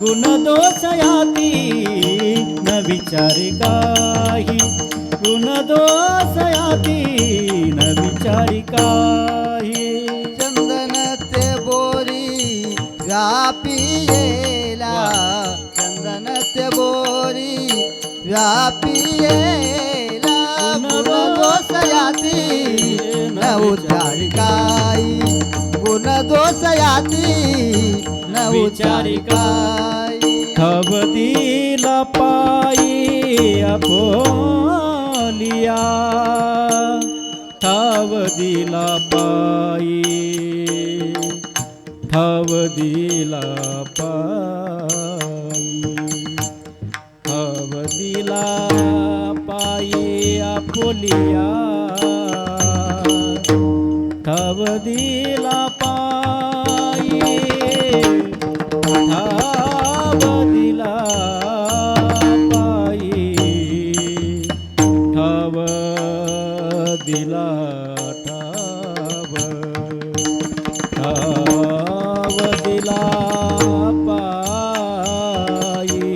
गुण दोष याती न विचारी काही, गुण दोष याती न विचारी काही. चंदन ते बोरी व्यापियेला, चंदन ते बोरी व्यापियेला. गुण दोष याती न उच्चारी काही, गुण दोष याती न उच्चारी काही. ठव दिला पायी आपोलिया, ठव दिला पायी, ठव दिला पायी, ठव दिला पायी आपोलिया, ठव दिला पायी, ठव दिला पायी, ठव दिला, ठव, ठव दिला पायी,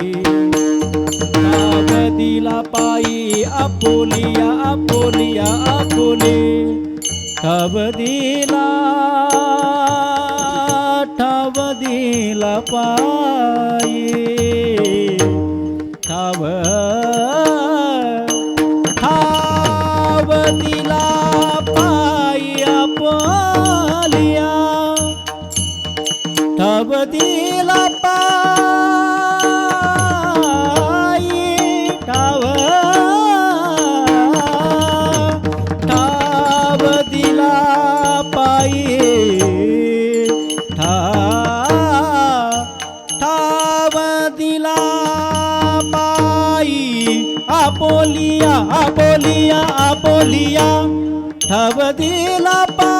ठव दिला पायी आपोलिया, आपोलिया, आपोली. ठव दिला, ठव दिला पायी, ठव, ठव दिला पायी आपोलिया, ठव दिला पायी, ठव, ठव दिला पायी, ठव दिला पायी आपोलिया, आपोलिया, आपोलिया. ठव दिला पायी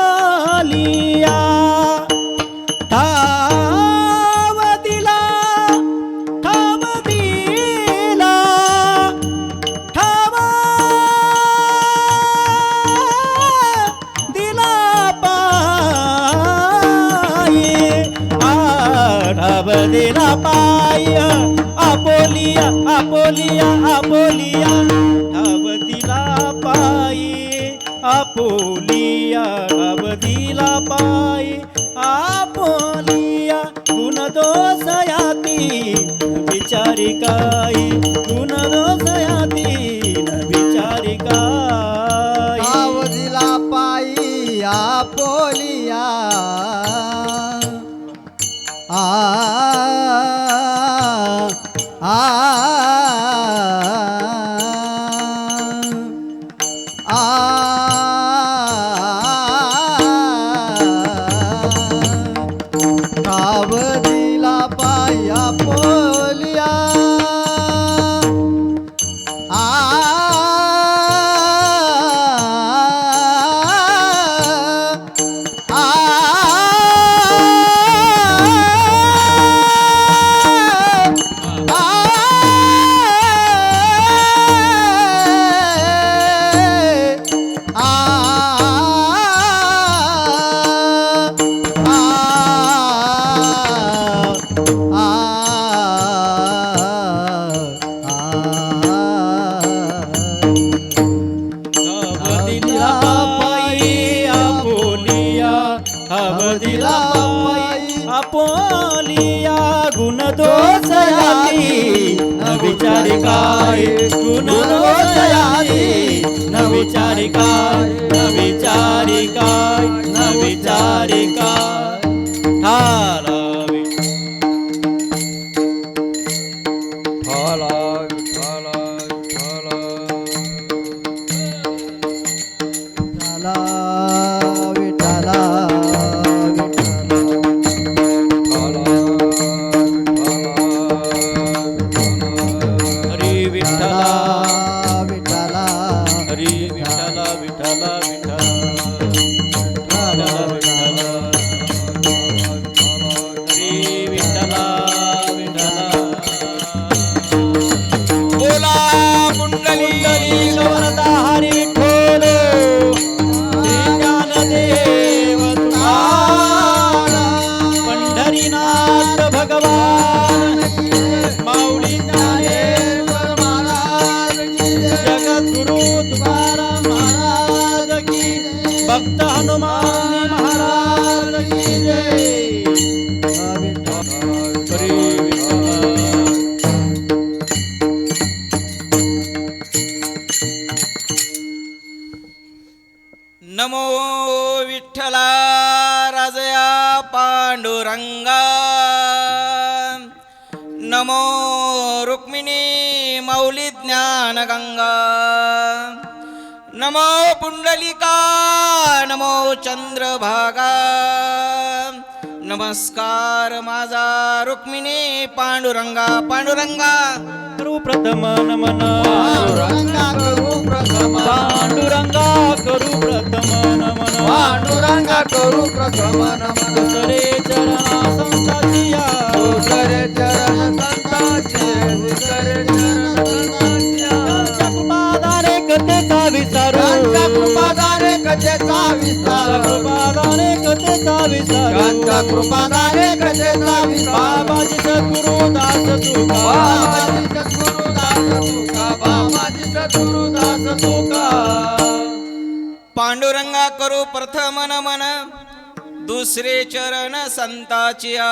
आपोलिया, ठव दिला, ठव दिला, ठव दिला पायी, ठव दिला पायी आपोलिया, आपोलिया, आपोलिया. ठव दिला पायी आपोलिया, ठव दिला पायी आपोलिया. गुण दोष याती न विचारी काही, गुण दोष याती न विचारी काही. ठाव दिला पायी आपोलिया, आ आ आ ठाव दिला पायी आपोलिया, आ आपोलिया. गुण दोष याती न विचारी काय, गुण दोष याती न विचारी काय, न विचारी काय, न विचारी काय. ठालावी, ठालावी, ठालावी, ठालावी. विठ्ठला, हरी विठ्ठला, विठ्ठला, हरी विठ्ठला, विठ्ठला, विठ्ठला, विठ्ठला, विठ्ठला. हरी विठ्ठला, विठ्ठला. बोला कुंडली गवरता हरी विठ्ठल. भक्त हनुमान महाराज की जय. हरी विठ्ठल. नमो विठ्ठला राजया पांडुरंगा. नमो रुक्मिणी मौली ज्ञान गंगा. नमो पुंडलिका नमो चंद्रभागा. नमस्कार माझा रुक्मिणी पांडुरंगा. पांडुरंगा करू प्रथम नमन. पांडुरंगा करू प्रथम पांडुरंगा करू प्रथम नमन. पांडुरंगा करू प्रथम नमन. दुसरे चरणा संताचिया. दुसरे चरण संतांचे दुसरे चरण संतांच्या. त्यांच्या कृपादाने कथेचा विस्तार. त्यांच्या कृपादाने कथेचा विस्तार. कृपादाने कथेचा विस्तार. त्यांच्या कृपादाने कथेचा विस्तार. बाबाजी सद्गुरु दास तुका. बाबाजी सद्गुरु दास तुका. बाबाजी सद्गुरु दास तुका. पांडुरंगा करू प्रथम नमन. दुसरे चरण संताचिया.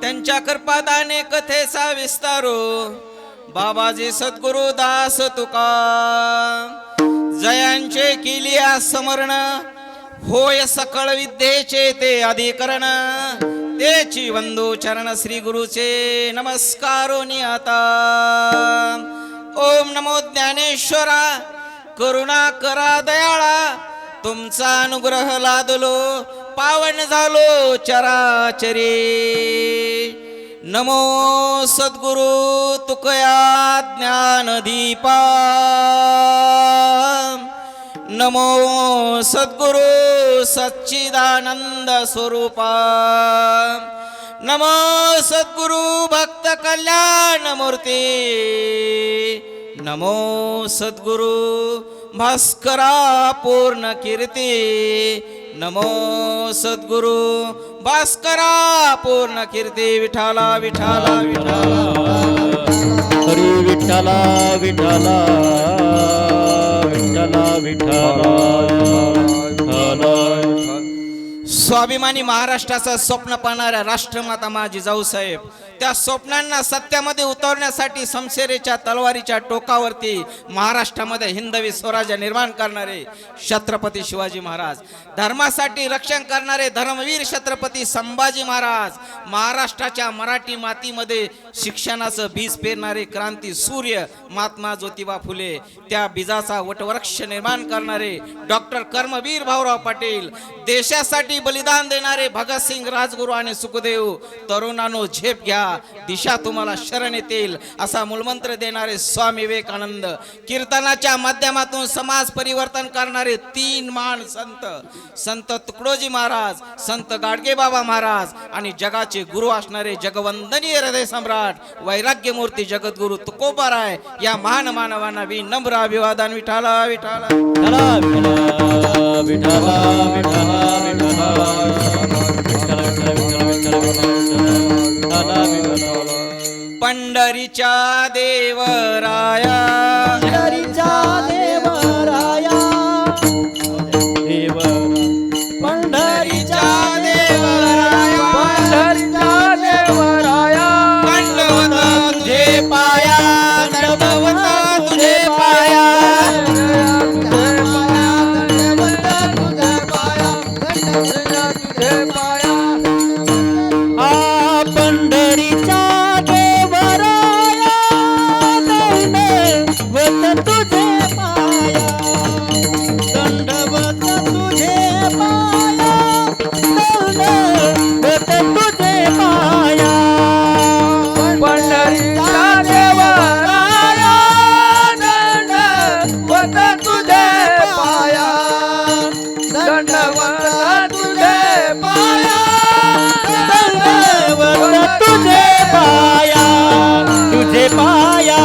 त्यांच्या कृपादाने कथेचा विस्तारो. बाबाजी सद्गुरु दास तुका. जयांचे किलिया समरण. होय सकळ विद्येचे ते अधिकरण. तेची वंदो चरण श्री गुरुचे नमस्कारो आता. ओम नमो ज्ञानेश्वरा करुणा करा दयाळा. तुमचा अनुग्रह लादलो पावन झालो चराचरी. नमो सद्गुरु तुकया ज्ञानदीपा. नमो सद्गुरु सच्चिदानंद स्वरूपा. नमो सद्गुरु भक्त कल्याण मूर्ती. नमो सद्गुरु भास्करा पूर्ण कीर्ती. नमो सद्गुरु भास्करा पूर्ण कीर्ती. विठाला विठाला विठाला. हरी विठ्ठला विठ्ठला विठ्ठला विठ्ठला विठ्ठला. स्वाभिमानी महाराष्ट्राचं स्वप्न पाहणाऱ्या राष्ट्रमाता माझी जाऊसाहेब त्या स्वप्नांना सत्यामध्ये उतरण्यासाठी शमशेरीच्या तलवारीच्या टोकावरती महाराष्ट्रामध्ये हिंदवी स्वराज्य निर्माण करणारे छत्रपती शिवाजी महाराज. धर्मासाठी रक्षण करणारे धर्मवीर छत्रपती संभाजी महाराज. महाराष्ट्राच्या मराठी मातीमध्ये शिक्षणाचं बीज पेरणारे क्रांती सूर्य महात्मा ज्योतिबा फुले. त्या बीजाचा वटवृक्ष निर्माण करणारे डॉक्टर कर्मवीर भाऊराव पाटील. देशासाठी बलिदान देणारे भगतसिंग राजगुरू आणि सुखदेव. तरुणांनो झेप घ्या दिशा तुम्हाला शरण येतील असा मूलमंत्र देणारे स्वामी विवेकानंद. कीर्तनाच्या माध्यमातून समाज परिवर्तन करणारे तीन महान संत. संत तुकडोजी महाराज, संत गाडगेबाबा महाराज आणि जगाचे गुरु असणारे जगवंदनीय हृदय सम्राट वैराग्यमूर्ती जगद्गुरु तुकोबाराय या महान मानवांना विनम्र अभिवादन. विठाला विठाला विठ्ठला विठ्ठला विठ्ठला विठ्ठला पंढरीच्या देवराया. पंढरीच्या देवराया. देव पंढरीच्या देवराया. पंढरीच्या देवराया. दंडवत तुझे पाया. दंडवत तुझे पाया. आ पंढरीच्या देवराया. दंडवत तुझे पाया. दंडवत तुझे पाया. दंडवत तुझे पाया. पंढरीच्या देवराया. दंडवत तुझे पाया. दंडवत तुझे पाया. दंडवत तुझे पाया. तुझे पाया.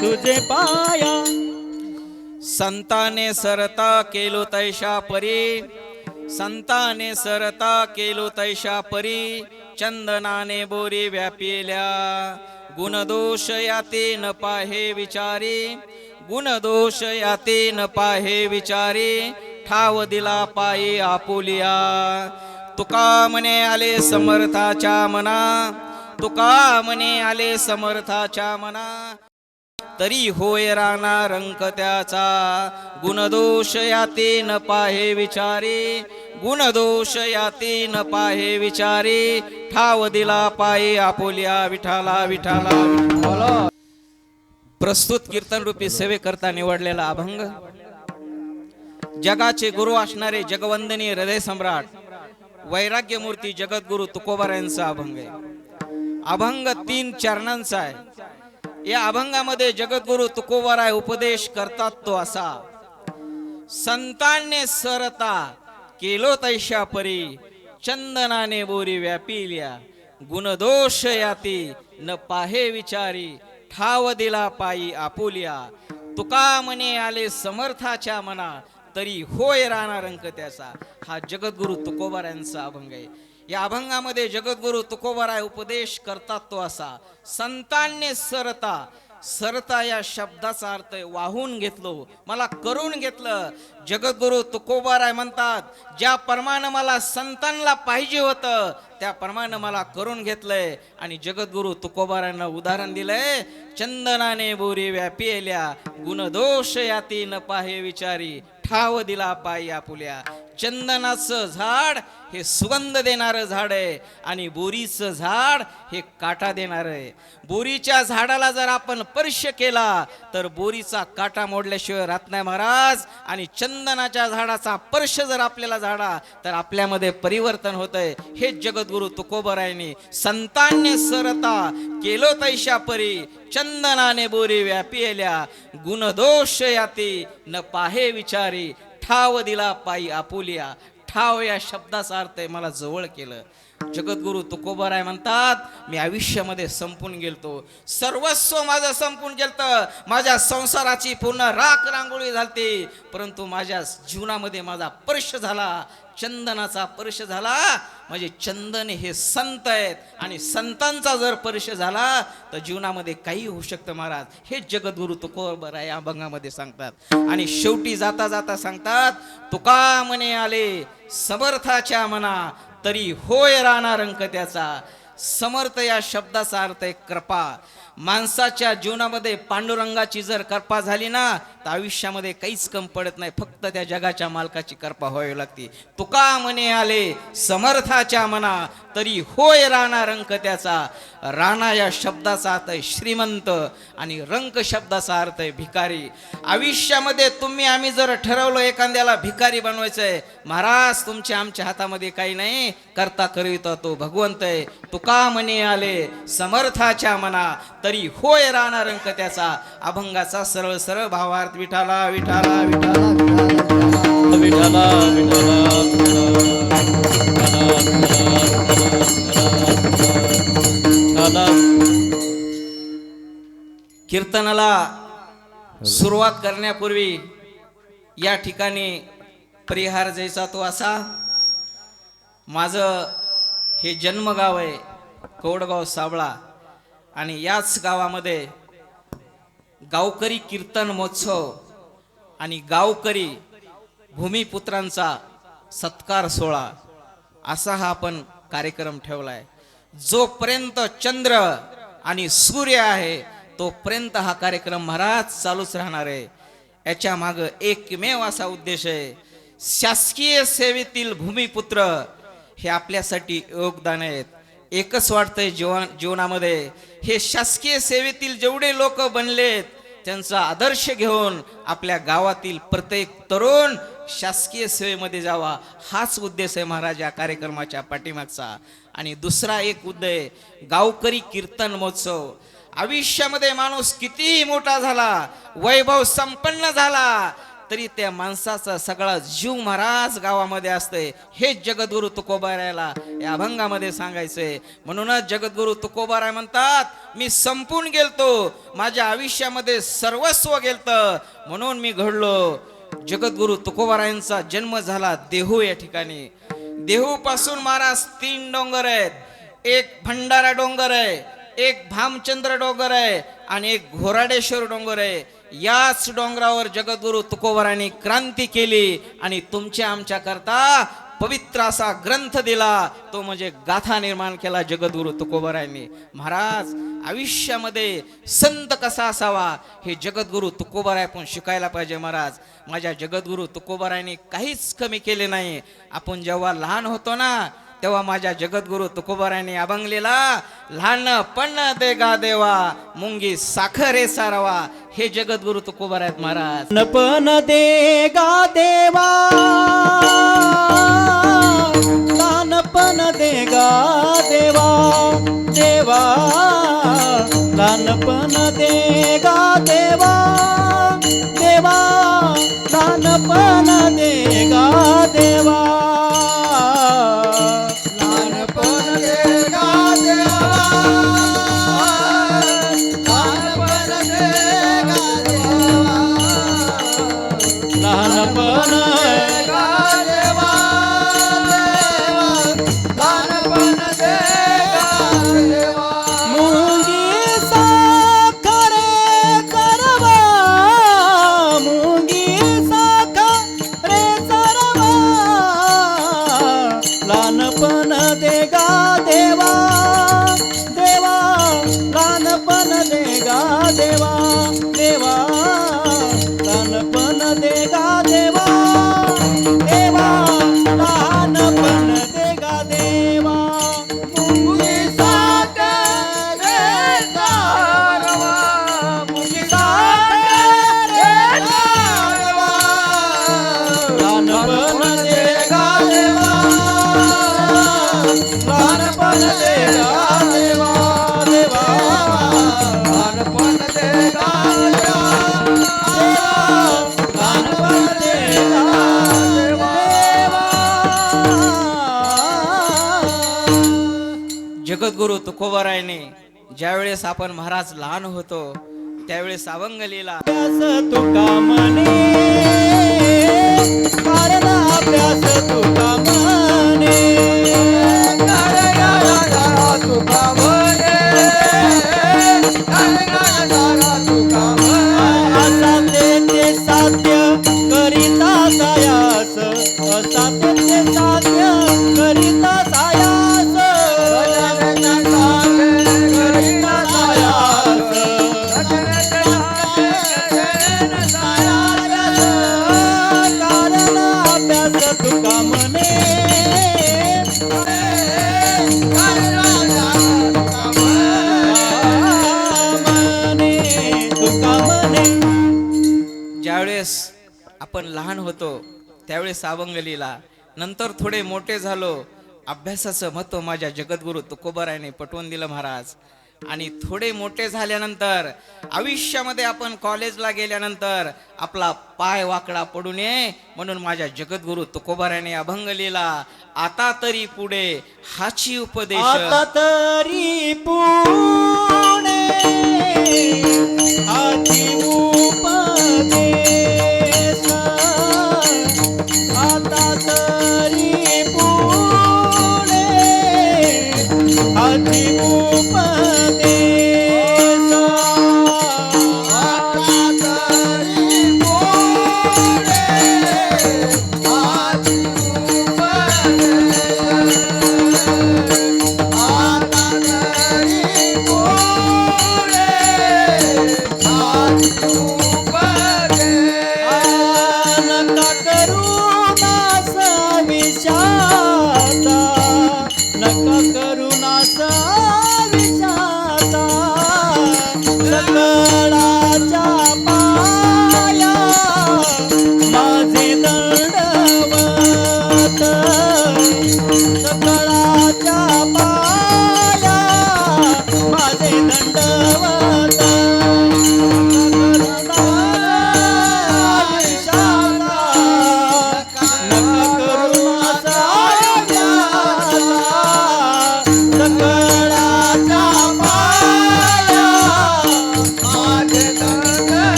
तुझे पाया. संताने सरता केलो तैशा परी. संताने सरता केलो तैशा परी. चंदनाने बोरी व्यापिल्या. गुणदोष याते न पाहे विचारी. गुणदोष याते न पाहे विचारी. ठाव दिला पायी आपुलिया. तुका म्हणे आले समर्थाच्या मना, तुका म्हणे आले समर्थाच्या मना, तरी होय राणा रंक त्याचा. गुणदोष याती न पाहे विचारी, गुणदोष याती न पाहे विचारी, ठाव दिला पायी आपुलिया. विठाला विठाला विठाला. प्रस्तुत कीर्तन रूपी सेवेकरता निवडलेला अभंग जगाचे गुरु असणारे जगवंदनीय हृदय सम्राट वैराग्य मूर्ती जगद्गुरु तुकोबारायांचा अभंग आहे. अभंग 3 चरणांचा आहे. या अभंगामध्ये जगद्गुरु तुकोबाराय उपदेश करतात तो असा. संतांने सरता केलो तैशा परी, चंदनाने बोरी व्यापिल्या. गुणदोष याती न पाहे विचारी, ठाव दिला पायी आपुलिया. तुका म्हणे आले समर्थाच्या मना, तरी होय राणा रंक त्याचा. हा जगद्गुरु तुकोबारायांचा अभंग आहे. या अभंगामध्ये जगद्गुरु तुकोबाराय उपदेश करतात तो असा. संतांनी सरता, सरता या शब्दाचा अर्थ वाहून घेतलो, मला करून घेतलं. जगद्गुरु तुकोबाराय म्हणतात, ज्या प्रमाणे मला संतांना पाहिजे होतं त्या प्रमाणे मला करून घेतलंय. आणि जगद्गुरु तुकोबारायांना उदाहरण दिलंय, चंदनाने बोरी व्यापिल्या. गुणदोष याती न पाहे विचारी, ठाव दिला पायी आपुल्या. चंदनाचं झाड हे सुगंध देणारं झाड आहे आणि बोरीचं झाड हे काटा देणार आहे. बोरीच्या झाडाला जर आपण स्पर्श केला तर बोरीचा काटा मोडल्याशिवाय राहत नाही महाराज. आणि चंदनाच्या झाडाचा स्पर्श जर आपल्याला झाला तर आपल्यामध्ये परिवर्तन होतंय. हे जगद्गुरु तुकोबारायांनी संतांनी सरता केलो तैशा परी, चंदनाने बोरी व्यापिल्या. गुणदोष याती न पाहे विचारी, ठाव दिला पायी आपुलिया. ठाव या शब्दाचा अर्थ आहे मला जवळ केलं. जगद्गुरु तुकोबाराय म्हणतात, मी आयुष्यामध्ये संपून गेलतो, सर्वस्व माझं संपून गेलतं. माझ्या संसाराची पूर्ण राख रांगोळी झालती, परंतु माझ्या जीवनामध्ये माझा स्पर्श झाला, चंदनाचा स्पर्श झाला. म्हणजे चंदन हे संत आहेत आणि संतांचा जर स्पर्श झाला तर जीवनामध्ये काही होऊ शकतं महाराज. हे जगद्गुरु तुकोबाराय या अभंगामध्ये सांगतात. आणि शेवटी जाता जाता सांगतात, तुका म्हणे आले समर्थाच्या मना, तरी होय राणा रंक त्याचा. समर्थ या शब्दाचा अर्थ आहे कृपा. माणसाच्या जीवनामध्ये पांडुरंगाची जर कृपा झाली ना तर आयुष्यामध्ये काहीच कम पडत नाही, फक्त त्या जगाच्या मालकाची कृपा व्हावी लागते. तुका म्हणे आले समर्थाच्या मना, तरी होय राणा रंक त्याचा. राणा या शब्दाचा अर्थ आहे श्रीमंत आणि रंक शब्दाचा अर्थ आहे भिकारी. आयुष्यामध्ये तुम्ही आम्ही जर ठरवलं एखाद्याला भिकारी बनवायचंय, महाराज तुमच्या आमच्या हातामध्ये काही नाही, करता करिता तो भगवंत आहे. तुका म्हणे आले समर्थाच्या मना, तरी होय राणा रंक त्याचा. अभंगाचा सरळ सरळ भावार्थ विठाला विठाला विठाला विठाला विठाला. कीर्तनाला सुरुवात करण्यापूर्वी या ठिकाणी परिहार जायचा तो असा. माझं हे जन्मगाव आहे कवडगाव साबळा आणि याच गावामध्ये गावकरी कीर्तन महोत्सव आणि गावकरी भूमिपुत्रांचा सत्कार सोहळा असा हा आपण कार्यक्रम ठेवलाय. जोपर्यंत चंद्र आणि सूर्य आहे तोपर्यंत हा कार्यक्रम महाराज चालूच राहणार आहे. याच्या माग एकमेव असा उद्देश आहे, शासकीय सेवेतील भूमिपुत्र हे आपल्यासाठी योगदान आहेत. एकच वाटतंय जीवनामध्ये, हे शासकीय सेवेतील जेवढे लोक बनलेत त्यांचा आदर्श घेऊन आपल्या गावातील प्रत्येक तरुण शासकीय सेवेमध्ये जावा, हाच उद्देश आहे महाराज या कार्यक्रमाच्या पाठीमागचा. आणि दुसरा एक उद्देश, गावकरी कीर्तन महोत्सव. आयुष्यामध्ये माणूस कितीही मोठा झाला, वैभव संपन्न झाला, तरी त्या माणसाचा सगळा जीव महाराज गावामध्ये असतंय. हे जगद्गुरु तुकोबारायला या अभंगामध्ये सांगायचंय. म्हणूनच जगद्गुरु तुकोबाराय म्हणतात, मी संपून गेलतो, माझ्या आयुष्यामध्ये सर्वस्व गेलतं, म्हणून मी घडलो. जगद्गुरु तुकोबारायांचा जन्म झाला देहू या ठिकाणी. देहू पासून महाराज 3 डोंगर आहेत. एक भंडारा डोंगर आहे, एक भामचंद्र डोंगर आहे आणि एक घोराडेश्वर डोंगर आहे. याच डोंगरावर जगद्गुरु तुकोबारायांनी क्रांती केली आणि तुमच्या आमच्या करता पवित्र असा ग्रंथ दिला, तो म्हणजे गाथा निर्माण केला जगद्गुरु तुकोबारायांनी. महाराज, आयुष्यामध्ये संत कसा असावा हे जगद्गुरु तुकोबाराय आपण शिकायला पाहिजे. महाराज, माझ्या जगद्गुरु तुकोबारायांनी काहीच कमी केले नाही. आपण जेव्हा लहान होतो ना, तेव्हा माझ्या जगद्गुरु तुकोबारायांनी अभंगलेला लहानपण देगा देवा मुंगी साखरे सारवा, हे जगद्गुरु तुकोबार आहेत. महाराज, नपन देगा देवा, लहानपण देगा देवा, देवा लहानपण देगा देवा, देवा लहानपण देगा देवा, लहानपण देगा देवा, लहानपण देगा देवा, लहानपण देगा देवा, लहानपण देगा देवा. मुंगी साखरे सरवा, मुंगी साखरे सरवा, लहानपण देगा देवा, देवा लहानपण देगा देवा, देवा लहानपण देगा देवा, देवा लहानपण देगा देवा. मुंगी साखरे सारवा, मुंगी साखरे सारवा, लहानपण देगा देवा, लहानपण देगा देवा, देवा लहानपण देगा देवा, लहानपण देगा देवा. जगद्गुरु तुकोबारायांनी ज्यावेळेस आपण महाराज लहान होतो त्यावेळेस अभंग लिहिला. अभ्यास तुका म्हणे, कारण अभ्यास तुका म्हणे, असाध्य ते साध्य करिता सायास, असाध्य ते साध्य करिता सायास, करिता सायास, कारण अभ्यास तुका म्हणे, म्हणे तुका म्हणे. ज्यावेळेस आपण लहान होतो त्यावेळेस अभंग लिहिला. नंतर थोडे मोठे झालो, अभ्यासाचं महत्व माझ्या जगद्गुरु तुकोबारायांनी पटवून दिलं महाराज. आणि थोडे मोठे झाल्यानंतर आयुष्यामध्ये आपण कॉलेजला गेल्यानंतर आपला पाय वाकडा पडू नये म्हणून माझ्या जगद्गुरु तुकोबारायांनी अभंग लिहिला. आता तरी पुढे हाची उपदेश, आता तरी पुणे हाती उपदेश, आता तरी पुणे हाती उपदेश, आता तरी पुढे हाती उपदेश, आता तरी पुढे हाती उपदेश. नका करू दास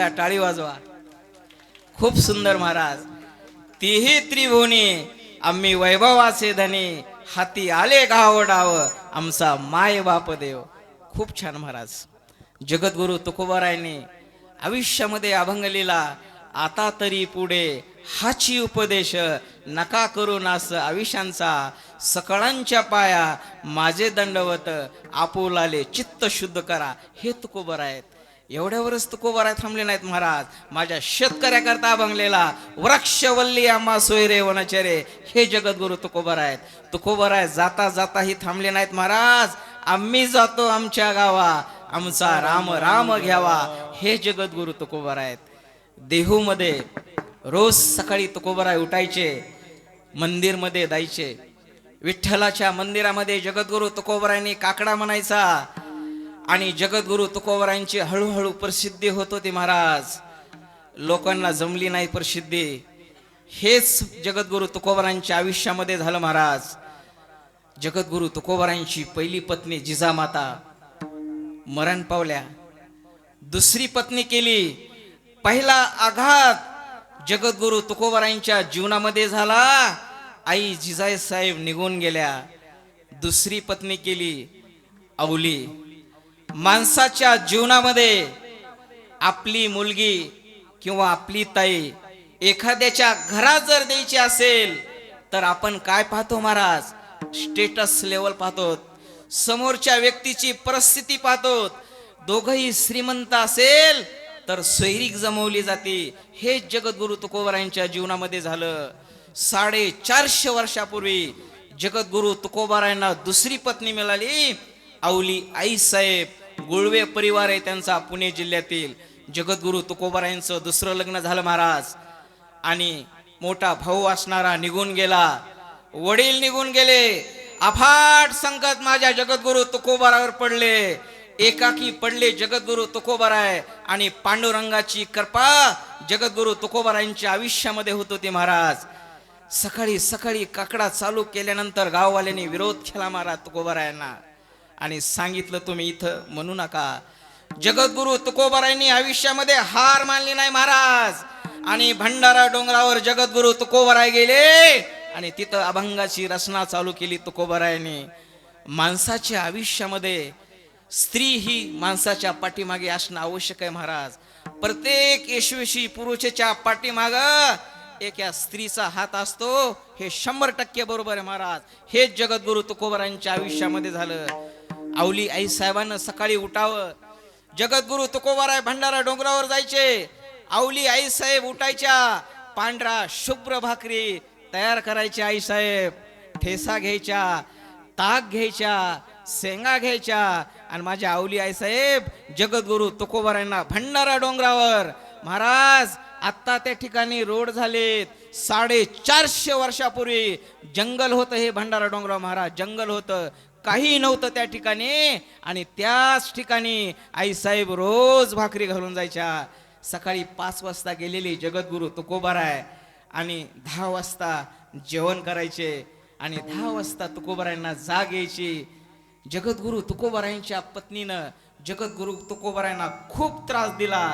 एकदा टाळी वाजवा. खूप सुंदर महाराज. तिही त्रिभुवनी आम्ही वैभवाचे धनी, हाती आले गाव डाव आमचा माय बाप देव. खूप छान महाराज. जगद्गुरु तुकोबारायांनी आयुष्यामध्ये अभंग लिहिला. आता तरी पुढे हाची उपदेश, नका करू नास आयुष्यांचा, सकळांच्या पाया माझे दंडवत, आपुलाले चित्त शुद्ध करा. हे तुकोबार आहेत. एवढ्यावरच तुकोबाराय थांबले नाहीत महाराज. माझ्या शेतकऱ्याकरता अभंगलेला वृक्षवल्ली आम्हा सोयरे वनचरे, हे जगद्गुरु तुकोबार आहेत. तुकोबाराय जाता जाताही थांबले नाहीत महाराज. आम्ही जातो आमच्या गावा, आमचा राम राम घ्यावा, हे जगद्गुरु तुकोबार आहेत. देहूमध्ये रोज सकाळी तुकोबाराय उठायचे, मंदिरमध्ये जायचे. विठ्ठलाच्या मंदिरामध्ये जगद्गुरु तुकोबारायांनी काकडा म्हणायचा आणि जगद्गुरु तुकोबारायांची हळूहळू प्रसिद्धी होत होती महाराज. लोकांना जमली नाही प्रसिद्धी. हेच जगद्गुरु तुकोबारायांच्या आयुष्यामध्ये झालं महाराज. जगद्गुरु तुकोबारायांची पहिली पत्नी जिजामाता मरण पावल्या. दुसरी पत्नी केली. पहिला आघात जगद्गुरु तुकोबारायांच्या जीवनामध्ये झाला. आई जिजाई साहेब निघून गेल्या. दुसरी पत्नी केली अवली. माणसाच्या जीवनामध्ये आपली मुलगी किंवा आपली ताई एखाद्याच्या घरात जर द्यायची असेल तर आपण काय पाहतो महाराज? स्टेटस लेवल पाहतो, समोरच्या व्यक्तीची परिस्थिती पाहतो. दोघही श्रीमंत असेल तर सोयरीक जमवली जाते. हे जगद्गुरु तुकोबारायांच्या जीवनामध्ये झालं. 450 वर्षापूर्वी जगद्गुरु तुकोबारायांना दुसरी पत्नी मिळाली. अवली आई साहेब. गुळवे परिवार आहे त्यांचा पुणे जिल्ह्यातील. जगद्गुरु तुकोबारायांचं दुसरं लग्न झालं महाराज. आणि मोठा भाऊ असणारा निघून गेला. वडील निघून गेले. अफाट संकट माझ्या जगद्गुरु तुकोबारावर पडले. एकाकी पडले जगद्गुरु तुकोबाराय. आणि पांडुरंगाची कृपा जगद्गुरु तुकोबारायांच्या आयुष्यामध्ये होत होती महाराज. सकाळी सकाळी काकडा चालू केल्यानंतर गाववाल्यांनी विरोध केला महाराज तुकोबारायांना आणि सांगितलं तुम्ही इथं म्हणू नका. जगद्गुरु तुकोबारायांनी आयुष्यामध्ये हार मानली नाही महाराज. आणि भंडारा डोंगरावर जगद्गुरु तुकोबाराय गेले आणि तिथं अभंगाची रचना चालू केली तुकोबारायांनी. माणसाच्या आयुष्यामध्ये स्त्री ही माणसाच्या पाठीमागे असणं आवश्यक आहे महाराज. प्रत्येक यशस्वी पुरुषाच्या पाठीमाग एक या स्त्रीचा हात असतो. हे 100% बरोबर आहे महाराज. हे जगद्गुरु तुकोबारायांच्या आयुष्यामध्ये झालं. अवली आई साहेबांना सकाळी उठावं. जगद्गुरु तुकोबाराय भंडारा डोंगरावर जायचे. अवली आई साहेब उठायच्या. पांढरा शुभ्र भाकरी तयार करायची आई साहेब. ठेसा घ्यायच्या, ताक घ्यायच्या, शेंगा घ्यायच्या आणि माझ्या अवली आई साहेब जगद्गुरु तुकोबारायांना भंडारा डोंगरावर महाराज. आता त्या ठिकाणी रोड झालेत. 450 वर्षापूर्वी जंगल होतं. हे भंडारा डोंगरावर महाराज जंगल होतं. काही नव्हतं त्या ठिकाणी. आणि त्याच ठिकाणी आई साहेब रोज भाकरी घालून जायच्या. सकाळी 5 वाजता गेलेली जगद्गुरु तुकोबाराय आणि 10 वाजता जेवण करायचे आणि 10 वाजता तुकोबारायांना जाग यायची. जगद्गुरु तुकोबारायांच्या पत्नीनं जगद्गुरु तुकोबारायांना खूप त्रास दिला.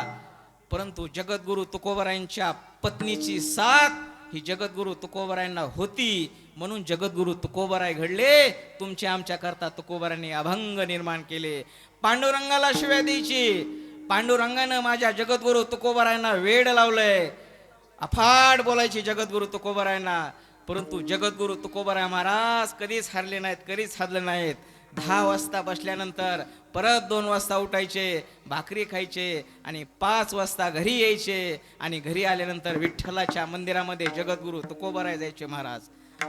परंतु जगद्गुरु तुकोबारायांच्या पत्नीची साथ ही जगद्गुरु तुकोबारायांना होती. म्हणून जगद्गुरु तुकोबाराय घडले. तुमच्या आमच्या करता तुकोबारायांनी अभंग निर्माण केले. पांडुरंगाला शिव्या द्यायची. पांडुरंगानं माझ्या जगद्गुरु तुकोबारायांना वेड लावलंय. अफाट बोलायची जगद्गुरु तुकोबारायांना. परंतु जगद्गुरु तुकोबाराय महाराज कधीच हारले नाहीत, कधीच हारले नाहीत. 10 वाजता बसल्यानंतर परत 2 वाजता उठायचे, भाकरी खायचे आणि 5 वाजता घरी यायचे. आणि घरी आल्यानंतर विठ्ठलाच्या मंदिरामध्ये जगद्गुरु तुकोबाराय जायचे महाराज.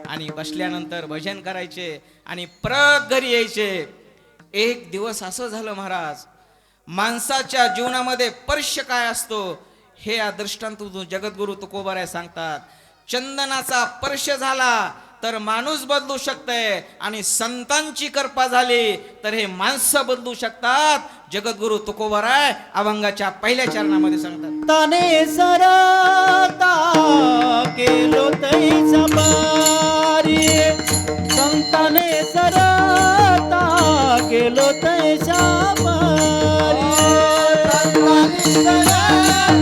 आणि बसल्यानंतर भजन करायचे आणि परत घरी यायचे. एक दिवस असं झालं महाराज. माणसाच्या जीवनामध्ये स्पर्श काय असतो हे या दृष्टांतून जगद्गुरु तुकोबाराय सांगतात. चंदनाचा स्पर्श झाला तर माणूस बदलू शकतंय आणि संतांची कृपा झाली तर हे माणसं बदलू शकतात. जगद्गुरु तुकोबाराय अभंगाच्या पहिल्या चरणामध्ये सांगतात. ताने सरता केलो तैचा पारी, संताने सरता केलो तैचा पारी, संताने सरता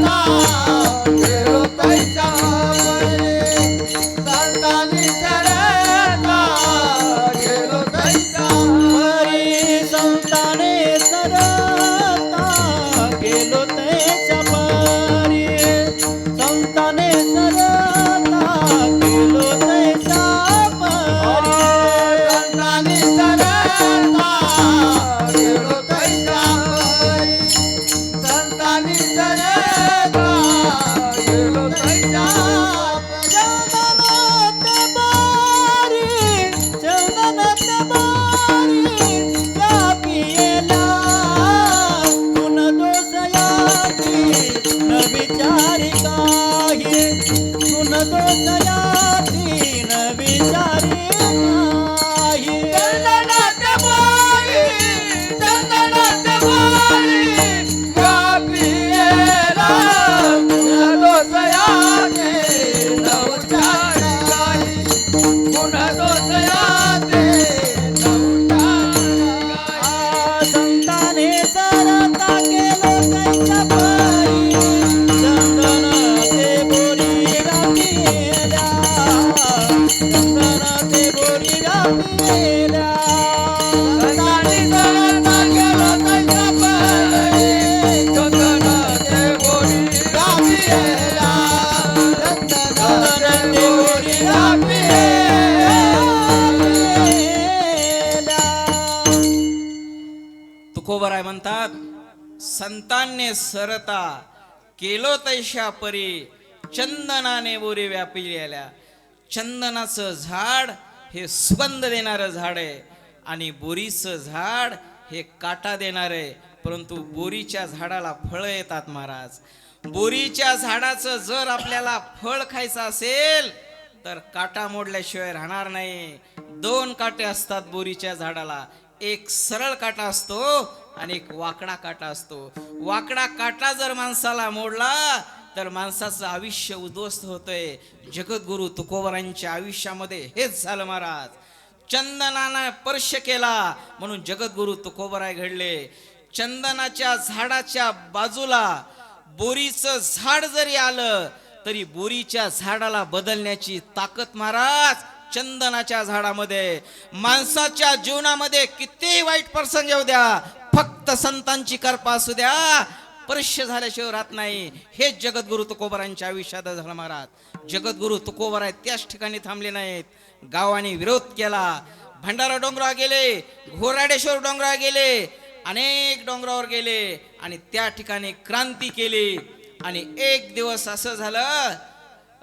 पिलेल्या संतांनी सरता गेलो तैसा पायी चंदनाचे बोरीला पिलेल्या चंदनाचे बोरीला तुकोबराय म्हणतात, संतांनी सरता केलो तैशा परी चंदनाने बोरी व्यापिलेल्या. चंदनाचं झाड हे सुगंध देणारं झाड आहे आणि बोरीचं झाड हे काटा देणार आहे. परंतु बोरीच्या झाडाला फळं येतात महाराज. बोरीच्या झाडाचं जर आपल्याला फळ खायचं असेल तर काटा मोडल्याशिवाय राहणार नाही. 2 काटे असतात बोरीच्या झाडाला. एक सरळ काटा असतो आणि एक वाकडा काटा असतो. वाकडा काटा जर माणसाला मोडला तर माणसाचं आयुष्य उद्ध्वस्त होतंय. जगद्गुरु तुकोबरांच्या आयुष्यामध्ये हेच झालं महाराज. चंदनानं स्पर्श केला म्हणून जगद्गुरु तुकोबराय घडले. चंदनाच्या झाडाच्या बाजूला बोरीचं झाड जरी आलं तरी बोरीच्या झाडाला बदलण्याची ताकद महाराज चंदनाच्या झाडामध्ये. माणसाच्या जीवनामध्ये किती वाईट प्रसंग येऊ द्या, फक्त संतांची कृपा असू द्या, स्पर्श झाल्याशिवाय राहत नाही. हे जगद्गुरु तुकोबरांच्या आयुष्यात झालं महाराज. जगद्गुरु तुकोबराय त्याच ठिकाणी थांबले नाहीत. गावाने विरोध केला. भंडारा डोंगरावर गेले, घोराडेश्वर डोंगरावर गेले, अनेक डोंगरावर गेले आणि त्या ठिकाणी क्रांती केली. आणि एक दिवस असं झालं,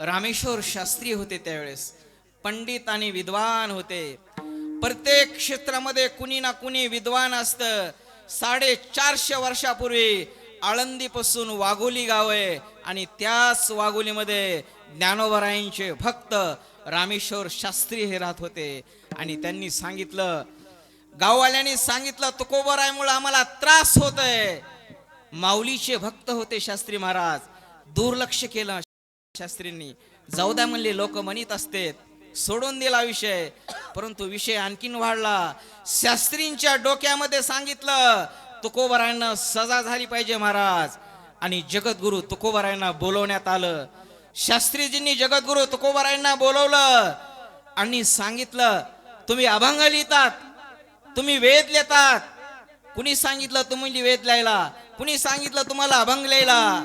रामेश्वर शास्त्री होते त्यावेळेस, पंडित आणि विद्वान होते. प्रत्येक क्षेत्रामध्ये कुणी ना कुणी विद्वान असतं. 450 वर्षापूर्वी आळंदीपासून वाघोली गाव आहे आणि त्याच वाघोलीमध्ये ज्ञानोबरायांचे भक्त रामेश्वर शास्त्री हे राहत होते. आणि त्यांनी सांगितलं, गाववाल्यांनी सांगितलं, तुकोबरायमुळे आम्हाला त्रास होतोय. माऊलीचे भक्त होते शास्त्री महाराज. दुर्लक्ष केलं शास्त्रींनी. जाऊ द्या म्हणले, लोक म्हणत असते, सोडून दिला विषय. परंतु विषय आणखीन वाढला. शास्त्रींच्या डोक्यामध्ये सांगितलं, तुकोबरायांना सजा झाली पाहिजे महाराज. आणि जगद्गुरु तुकोबरायांना बोलवण्यात आलं. शास्त्रीजींनी जगद्गुरु तुकोबरायांना बोलवलं आणि सांगितलं, तुम्ही अभंग लिहितात, तुम्ही वेद लिहितात. कुणी सांगितलं तुम्ही वेद लिहायला, कुणी सांगितलं तुम्हाला अभंग लिहायला.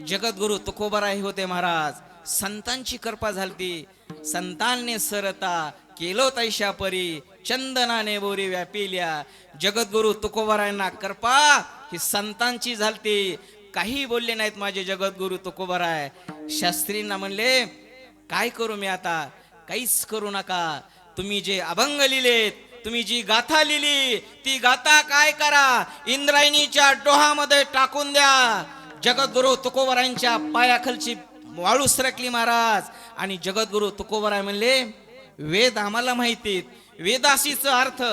जगद्गुरु तुकोबराय होते महाराज. संतांची कृपा झालती. संतांनी सरता केलो तैशा परी चंदनाने बोरी व्यापिल्या. जगद्गुरु तुकोबरायांना कृपा ही संतांची झालती. काही बोलले नाहीत माझे जगद्गुरु तुकोबराय. शास्त्रींना म्हणले, काय करू मी आता? काहीच करू नका. तुम्ही जे अभंग लिहिलेत, तुम्ही जी गाथा लिहिली, ती गाथा काय करा, इंद्रायणीच्या डोहामध्ये टाकून द्या. जगद्गुरु तुकोबरायांच्या पायाखालची वाळू सरकली महाराज. आणि जगद्गुरु तुकोबराय म्हणले, वेद आम्हाला माहितीत, वेदाशीचा अर्थ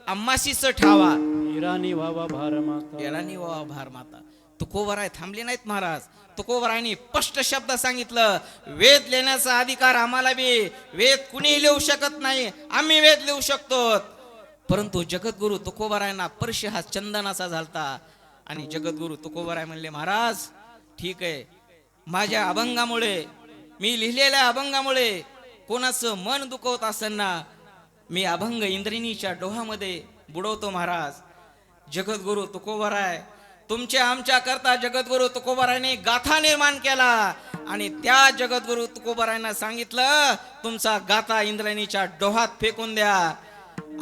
अम्माशीच ठावा, इराणी व्हावा भारमाता. येळानी व्हावा भारमाता. तुकोबराय थांबले नाहीत महाराज. तुकोबरायांनी स्पष्ट शब्द सांगितलं, वेद लिहिण्याचा अधिकार आम्हाला बी. वेद कुणीही लिहू शकत नाही, आम्ही वेद लिहू शकतो. परंतु जगद्गुरु तुकोबरायांना स्पर्श हा चंदनाचा झालता. आणि जगद्गुरु तुकोबराय म्हणले, महाराज ठीक आहे, माझ्या अभंगामुळे, मी लिहिलेल्या अभंगामुळे कोणाचं मन दुखवत असताना मी अभंग इंद्रिणीच्या डोहामध्ये बुडवतो महाराज. जगद्गुरु तुकोबराय तुमच्या आमच्या करता जगद्गुरु तुकोबरायांनी गाथा निर्माण केला. आणि त्या जगद्गुरु तुकोबरायांना सांगितलं, तुमचा गाथा इंद्रायणीच्या डोहात फेकून द्या.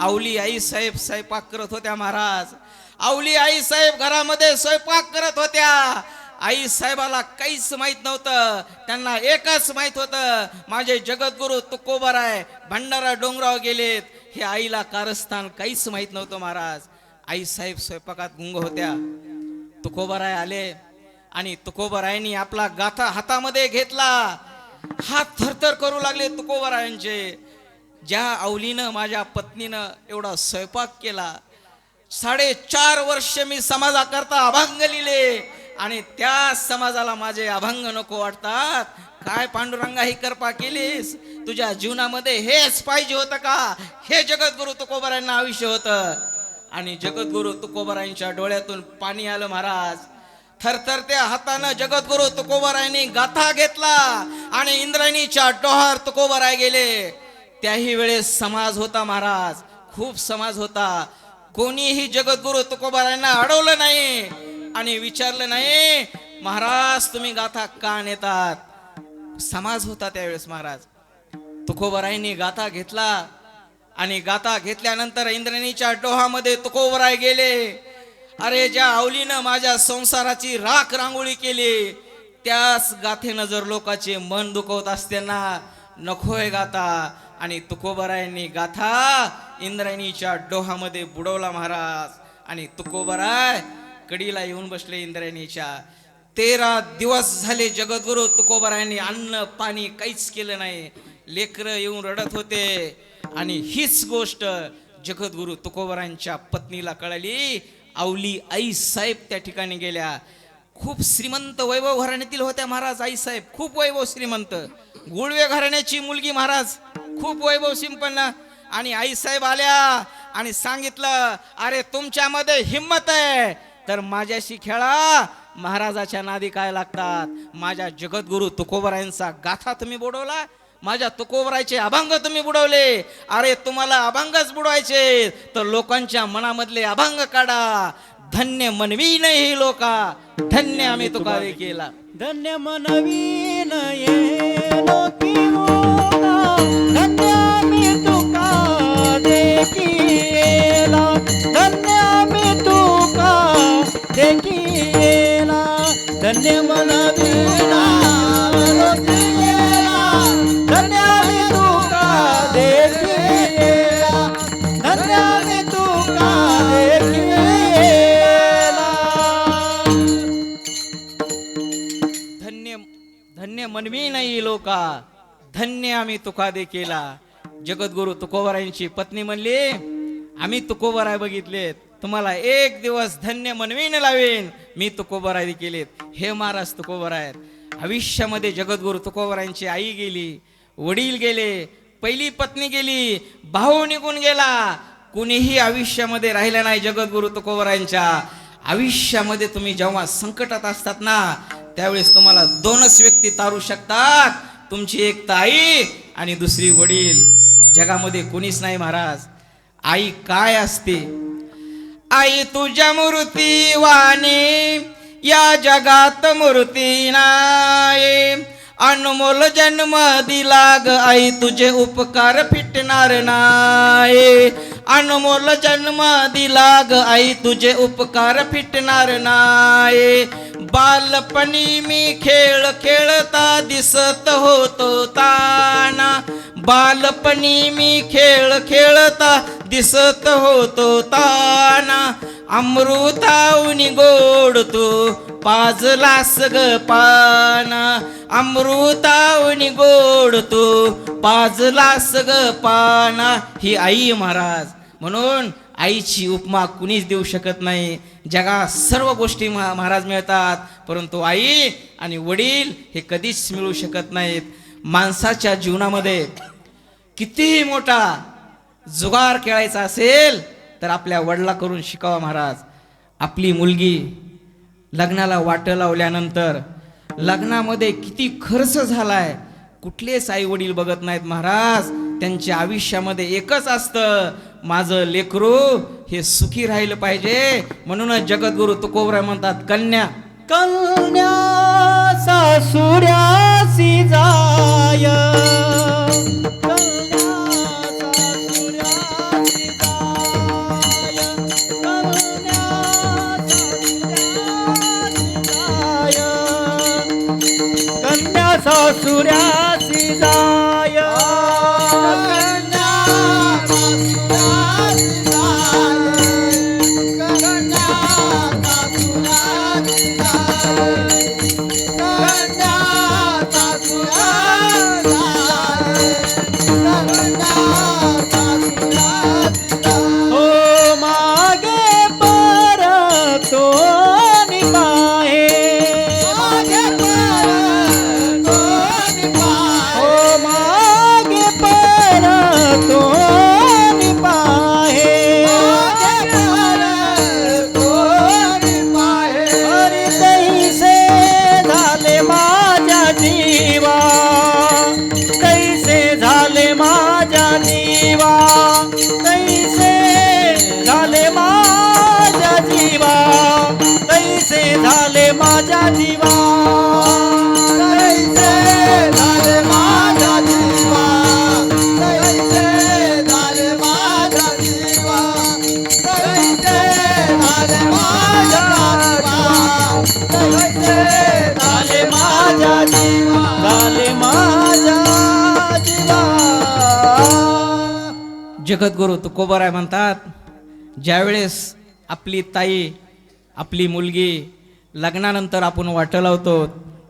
आवली आई साहेब स्वयंपाक करत होत्या महाराज. आवली आई साहेब घरामध्ये स्वयंपाक करत होत्या. आई साहेबाला काहीच माहित नव्हतं. त्यांना एकच माहित होतं, माझे जगद्गुरु तुकोबराय भंडारा डोंगरावर गेलेत. हे आईला कारस्थान काहीच माहित नव्हतं महाराज. आई साहेब स्वयंपाकात गुंग होत्या. तुकोबराय आले आणि तुकोबरायांनी आपला गाथा हातामध्ये घेतला. हात थरथर करू लागले तुकोबरायांचे. ज्या आवलीनं, माझ्या पत्नीनं एवढा स्वयंपाक केला, 4.5 वर्ष मी समाजाकरता अभंग लिहिले आणि त्या समाजाला माझे अभंग नको वाटतात. काय पांडुरंगा ही कृपा केलीस? तुझ्या जीवनामध्ये हेच पाहिजे होतं का? हे जगद्गुरु तुकोबरायांना आयुष्य होतं. आणि जगद्गुरु तुकोबरायांच्या डोळ्यातून पाणी आलं महाराज. थरथरत्या हातानं जगद्गुरु तुकोबरायांनी गाथा घेतला आणि इंद्रायणीच्या डोहार तुकोबराय गेले. त्याही वेळेस समाज होता महाराज, खूप समाज होता. कोणीही जगद्गुरु तुकोबारायांना अडवलं नाही आणि विचारलं नाही महाराज तुम्ही गाथा का नेतात. समाज होता त्यावेळेस महाराज. तुकोबारायांनी गाथा घेतला आणि गाथा घेतल्यानंतर इंद्रायणीच्या डोहामध्ये तुकोबाराय गेले. अरे ज्या आवलीनं माझ्या संसाराची राख रांगोळी केली त्याच गाथेनं जर लोकांचे मन दुखवत असताना नकोय गाथा. आणि तुकोबारायांनी गाथा इंद्रायणीच्या डोहामध्ये बुडवला महाराज. आणि तुकोबाराय कडीला येऊन बसले इंद्रायणीच्या. 13 दिवस झाले जगद्गुरु तुकोबारायांनी अन्न पाणी काहीच केलं नाही. लेकरं येऊन रडत होते. आणि हीच गोष्ट जगद्गुरु तुकोबारायांच्या पत्नीला कळाली. आवली आई साहेब त्या ठिकाणी गेल्या. खूप श्रीमंत वैभव घराण्यातील होत्या महाराज आई साहेब, खूप वैभव श्रीमंत. गुळवे घराण्याची मुलगी महाराज, खूप वैभव संपन्न. आणि आई साहेब आल्या आणि सांगितलं अरे तुमच्यामध्ये हिम्मत आहे तर माझ्याशी खेळा. महाराजाच्या नादी काय लागतात. माझ्या जगद्गुरु तुकोबारायांचा गाथा तुम्ही बुडवला, माझ्या तुकोबारायचे अभंग तुम्ही बुडवले. अरे तुम्हाला अभंगच बुडवायचे तर लोकांच्या मनामधले अभंग काढा. धन्य मनवी नाही लोका, धन्य आम्ही तुका केला. धन्य मनवीन ये लोकी होता, धन्य आम्ही तुका देखीला, धन्य आम्ही तुका देखीला. धन्य मनवीन लोकी येला, धन्य आम्ही तुका देखीला, धन्य आम्ही तुका देखीला. धन्य मनवी नाही लोका, धन्य आम्ही तुका दे केला. जगद्गुरु तुकोबारायांची पत्नी म्हणली आम्ही तुकोबाराय बघितलेत, तुम्हाला एक दिवस धन्य मनवीन लावेन. मी तुकोबाराय केलेत. हे महाराज तुकोबाराय. आयुष्यामध्ये जगद्गुरु तुकोबारायांची आई गेली, वडील गेले, पहिली पत्नी गेली, भाऊ निघून गेला. कुणीही आयुष्यामध्ये राहिलं नाही. जगद्गुरु तुकोबारायांच्या आयुष्यामध्ये तुम्ही जेव्हा संकटात असतात ना त्यावेळेस तुम्हाला दोनच व्यक्ती तारू शकतात. तुमची एक ताई आणि दुसरी वडील. जगामध्ये कोणीच नाही महाराज. आई काय असते. आई तुझ्या मूर्ती वाणी या जगात मूर्ती नाही. अनमोल जन्म दिला ग आई तुझे उपकार फिटणार नाही. अनमोल जन्म दिला ग आई तुझे उपकार फिटणार नाही. बालपणी मी खेळ खेळता दिसत होतो ताना. बालपणी मी खेळ खेळता दिसत होतो ताना. अमृतावनी गोड तू पाजलास ग पाना. अमृतावनी गोड तू पाजलास ग पाना. ही आई महाराज. म्हणून आईची उपमा कुणीच देऊ शकत नाही. जगात सर्व गोष्टी महाराज मिळतात परंतु आई आणि वडील हे कधीच मिळू शकत नाहीत. माणसाच्या जीवनामध्ये कितीही मोठा जुगार खेळायचा असेल तर आपल्या वडिलांकडून शिकावा महाराज. आपली मुलगी लग्नाला वाट लावल्यानंतर लग्नामध्ये किती खर्च झालाय कुठलेच आई वडील बघत नाहीत महाराज. त्यांच्या आयुष्यामध्ये एकच असतं माझं लेकरू हे सुखी राहिलं पाहिजे. म्हणूनच जगद्गुरु तुकोबाराय म्हणतात कन्या कन्या सासुऱ्यासी जाय. कन्या सासुऱ्यासी जाय. जीवा कैसे झाले माझा जीवा कैसे झाले माझा जीवा कैसे झाले माझा जीवा कैसे झाले माझा जीवा झाले माझा जीवा. जगद्गुरु तुकोबाराय म्हणतात, ज्यावेळेस आपली ताई आपली मुलगी लग्नानंतर आपण वाट लावतो,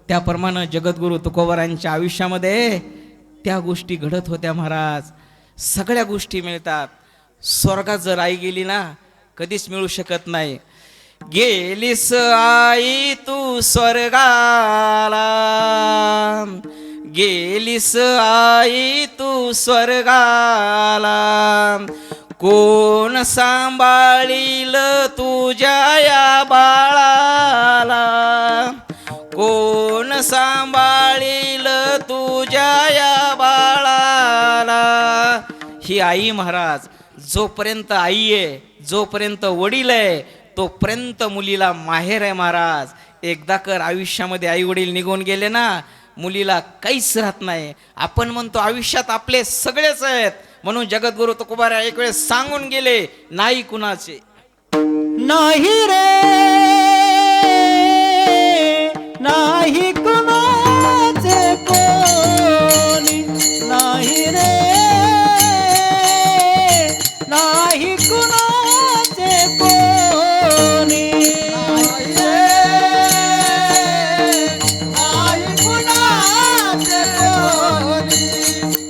त्याप्रमाणे जगद्गुरु तुकोबारायांच्या आयुष्यामध्ये त्या गोष्टी घडत होत्या महाराज. सगळ्या गोष्टी मिळतात. स्वर्गात जर आई गेली ना, कधीच मिळू शकत नाही. गेलीस आई तू स्वर्गाला, गेलीस आई तू स्वर्गाला, कोण सांभाळील तुझ्या या बाळाला, कोण सांभाळील तुझ्या या बाळाला. ही आई महाराज, जोपर्यंत आई आहे, जोपर्यंत वडील आहे, तोपर्यंत मुलीला माहेर आहे महाराज. एकदा कर आयुष्यामध्ये आई वडील निघून गेले ना, मुलीला काहीच राहत नाही. आपण म्हणतो आयुष्यात आपले सगळेच आहेत, म्हणून जगद्गुरु तुकोबाराय एक वेळेस सांगून गेले, नाही कुणाचे नाही रे नाही कुणाचे कोणी, नाही रे नाही कुणाचे कोणी. नाही रे नाही कुणाचे कोणी,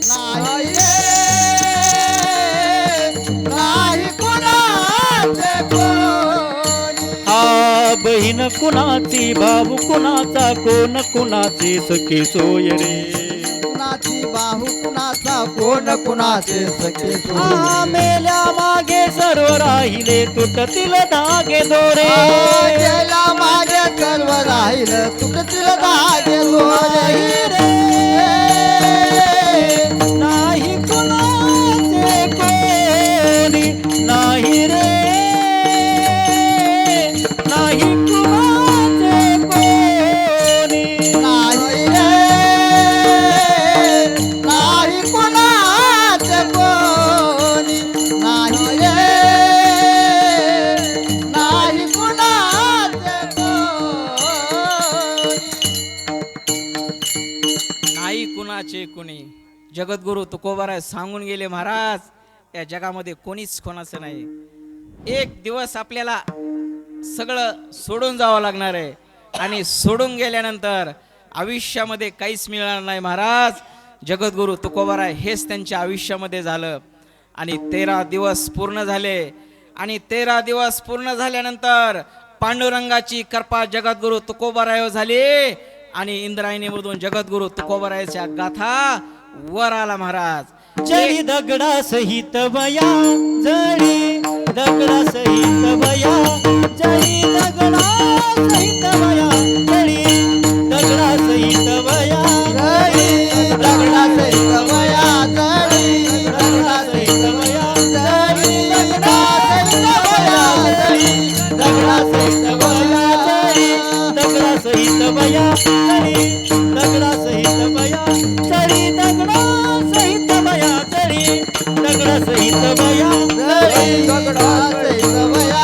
नाही रे नाही कुणाचे कोणी. आ बहीण कुणाची, भाऊ कुणाचा, कोण कुणाची सखी सोय रे. कुणाची बाहू कुणाचा, कोण कुणाचे सखे सोय. मेल्या मागे सर्व राहिले, तुटतील धागे दोरे. गेला मागे सर्व राहील, तुटतील धागे दोरे. नाही कुणाचे कोणी, नाही रे नाही कुणाचे कोणी. नाही रे नाही कुणाचे कोणी, नाही रे नाही कुणाचे कोणी. नाही कुणाचे कुणी. जगद्गुरु तुकोबाराय सांगून गेले, महाराज या जगामध्ये कोणीच कोणाचं नाही. एक दिवस आपल्याला सगळं सोडून जावं लागणार आहे, आणि सोडून गेल्यानंतर आयुष्यामध्ये काहीच मिळणार नाही महाराज. जगद्गुरु तुकोबाराय हेच त्यांच्या आयुष्यामध्ये झालं. आणि 13 दिवस पूर्ण झाले, आणि 13 दिवस पूर्ण झाल्यानंतर पांडुरंगाची कृपा जगद्गुरु तुकोबाराय झाली, आणि इंद्रायणीमधून जगद्गुरु तुकोबारायच्या गाथा वर आला महाराज. जळी दगडा सहित बया, जळी दगडा सहित बया, जळी दगडा सहित बया, जळी दगडा सहित बया, जळी दगडा सहित बया, जळी दगडा सहित बया, जळी दगडा सहित बया, जळी दगडा सहित बया, जळी दगडा सहित बया, जळी दगडा सहित बया, जळी दगडा सहित बया, जळी दगडा सहित बया, जळी दगडा सहित बया, जळी दगडा सहित बया,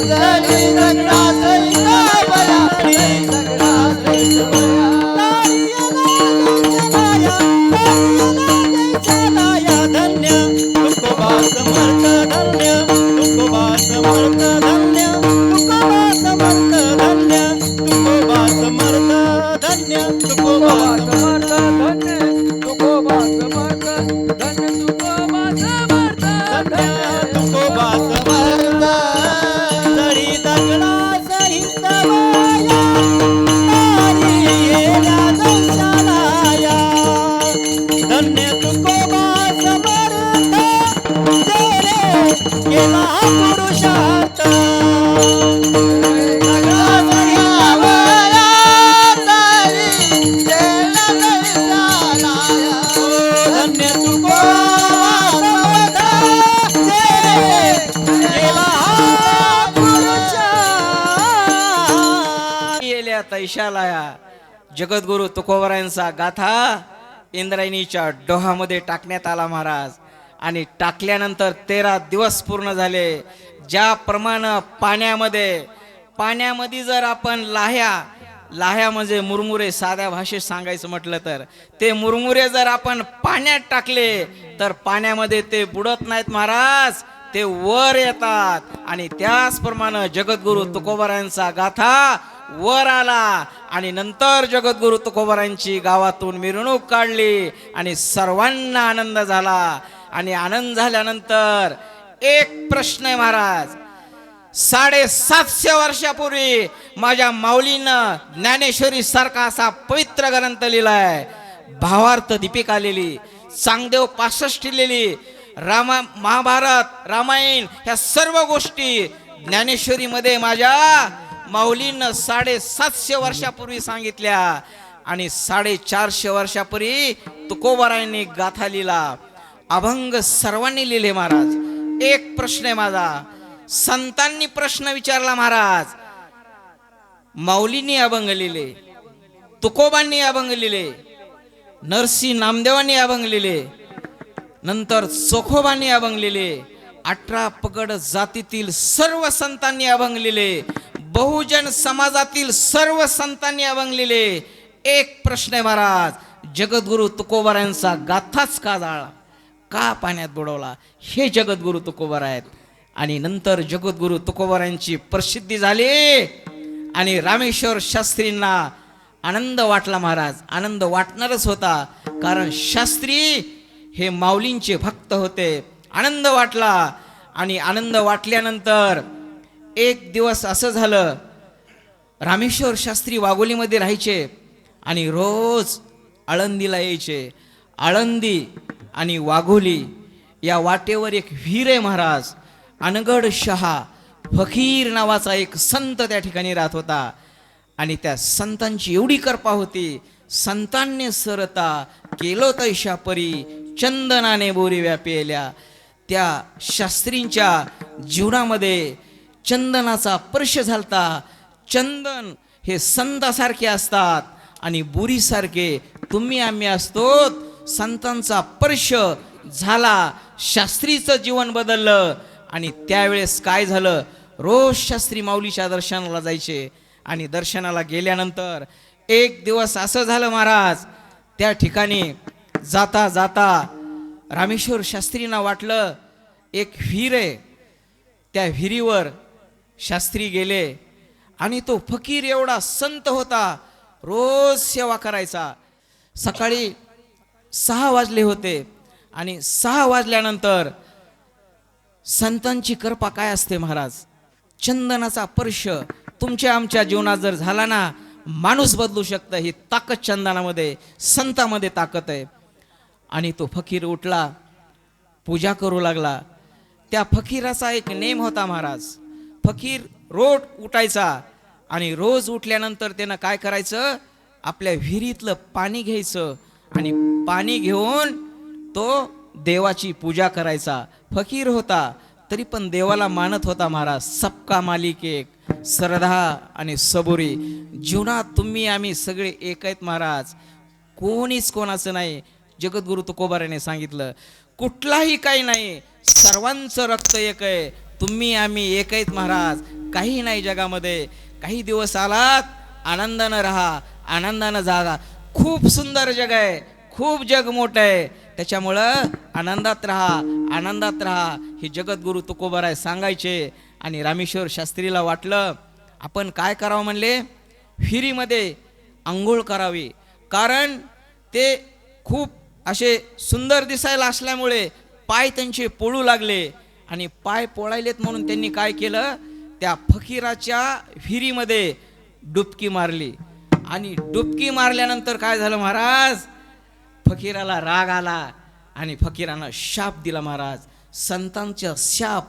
जळी दगडा सहित बया, जळी दगडा सहित बया. धन्य तुकोबा समर्थ, धन्य तुकोबा समर्थ, धन्य तुकोबा समर्थ, धन्य तुकोबा समर्थ, धन्य तुकोबा समर्थ, धन्य तुकोबा समर्थ, धन्य तैशा लाया. जगद्गुरु तुकोबरायांचा गाथा इंद्रायणीच्या डोहामध्ये टाकण्यात आला महाराज. आणि टाकल्यानंतर 13 दिवस पूर्ण झाले. ज्याप्रमाणे पाण्यामध्ये जर आपण लाह्या म्हणजे मुरमुरे, साध्या भाषेत सांगायचं म्हटलं तर ते मुरमुरे जर आपण पाण्यात टाकले तर पाण्यामध्ये ते बुडत नाहीत महाराज, ते वर येतात. आणि त्याचप्रमाणे जगद्गुरु तुकोबरायांचा गाथा वर आला. आणि नंतर जगद्गुरु तुकोबरायांची गावातून मिरवणूक काढली आणि सर्वांना आनंद झाला. आणि आनंद झाल्यानंतर एक प्रश्न आहे महाराज. 750 वर्षापूर्वी माझ्या माऊलीनं ज्ञानेश्वरी सारखा असा पवित्र ग्रंथ लिहिलाय, भावार्थ दीपिका लिहिली, चांगदेव 65 लिहिली, महाभारत, रामायण ह्या सर्व गोष्टी ज्ञानेश्वरी मध्ये माझ्या माऊलीनं 750 वर्षापूर्वी सांगितल्या. आणि 450 वर्षापूर्वी तुकोबरायांनी गाथा लिहिला, अभंग सर्वांनी लिहिले महाराज. एक प्रश्न आहे माझा, संतांनी प्रश्न विचारला महाराज, माऊलींनी अभंग लिहिले, तुकोबांनी अभंग लिहिले, नरसिंह नामदेवांनी अभंग लिहिले, नंतर चोखोबांनी अभंग लिहिले, 18 पगड जातीतील सर्व संतांनी अभंग लिहिले, बहुजन समाजातील सर्व संतांनी अभंग लिहिले. एक प्रश्न आहे महाराज, जगद्गुरु तुकोबरायांचा गाथाच का जाळला, का पाण्यात बुडवला? हे जगद्गुरु तुकोबर आहेत. आणि नंतर जगद्गुरु तुकोबरायांची प्रसिद्धी झाली आणि रामेश्वर शास्त्रींना आनंद वाटला महाराज. आनंद वाटणारच होता, कारण शास्त्री हे माऊलींचे भक्त होते. आनंद वाटला. आणि आनंद वाटल्यानंतर एक दिवस असं झालं, रामेश्वर शास्त्री वाघोलीमध्ये राहायचे आणि रोज आळंदीला यायचे. आळंदी आणि वाघोली या वाटेवर एक विहीर आहे महाराज. अनगड शहा फकीर नावाचा एक संत त्या ठिकाणी राहत होता. आणि त्या संतांची एवढी कृपा होती, संतांनी सरता केलो तैशा परी, चंदनाने बोरी व्यापेल्या. त्या शास्त्रींच्या जीवनामध्ये चंदनाचा स्पर्श झालता. चंदन हे संतासारखे असतात आणि बोरीसारखे तुम्ही आम्ही असतो. संतांचा स्पर्श झाला, शास्त्रीचं जीवन बदललं. आणि त्यावेळेस काय झालं, रोज शास्त्री माऊलीच्या दर्शनाला जायचे. आणि दर्शनाला गेल्यानंतर एक दिवस असं झालं महाराज, त्या ठिकाणी जाता जाता रामेश्वर शास्त्रींना वाटलं एक विहीर आहे, त्या विहिरीवर शास्त्री गेले. आणि तो फकीर एवढा संत होता, रोज सेवा करायचा. सकाळी 6 वाजले होते आणि 6 वाजल्यानंतर संतांची कृपा काय असते महाराज, चंदनाचा स्पर्श तुमच्या आमच्या जीवनात जर झाला ना, माणूस बदलू शकतं. ही ताकद चंदनामध्ये, संतामध्ये ताकद आहे. आणि तो फकीर उठला, पूजा करू लागला. त्या फकीराचा एक नेम होता महाराज. फकीर रोज उठायचा आणि रोज उठल्यानंतर त्यानं काय करायचं, आपल्या विहिरीतलं पाणी घ्यायचं आणि पाणी घेऊन तो देवाची पूजा करायचा. फकीर होता तरी पण देवाला मानत होता महाराज. सबका मालिक एक, श्रद्धा आणि सबुरी. जीवनात तुम्ही आम्ही सगळे एक आहेत महाराज, कोणीच कोणाचं नाही. जगद्गुरु तुकोबाराने सांगितलं, कुठलाही काही नाही, सर्वांचं रक्त एक आहे, तुम्ही आम्ही एक आहेत महाराज. काही नाही जगामध्ये. काही दिवस आलात, आनंदानं राहा, आनंदानं जागा. खूप सुंदर जग आहे, खूप जग मोठं आहे, त्याच्यामुळं आनंदात राहा, आनंदात राहा. हे जगद्गुरु तुकोबाराय सांगायचे. आणि रामेश्वर शास्त्रीला वाटलं आपण काय करावं म्हणले, विहिरीमध्ये आंघोळ करावी. कारण ते खूप असे सुंदर दिसायला असल्यामुळे पाय त्यांचे पोळू लागले. आणि पाय पोळायलेत म्हणून त्यांनी काय केलं, त्या फकीराच्या विहिरीमध्ये डुबकी मारली. आणि डुबकी मारल्यानंतर काय झालं महाराज, फकीराला राग आला आणि फकीरानं शाप दिला महाराज. संतांचा शाप,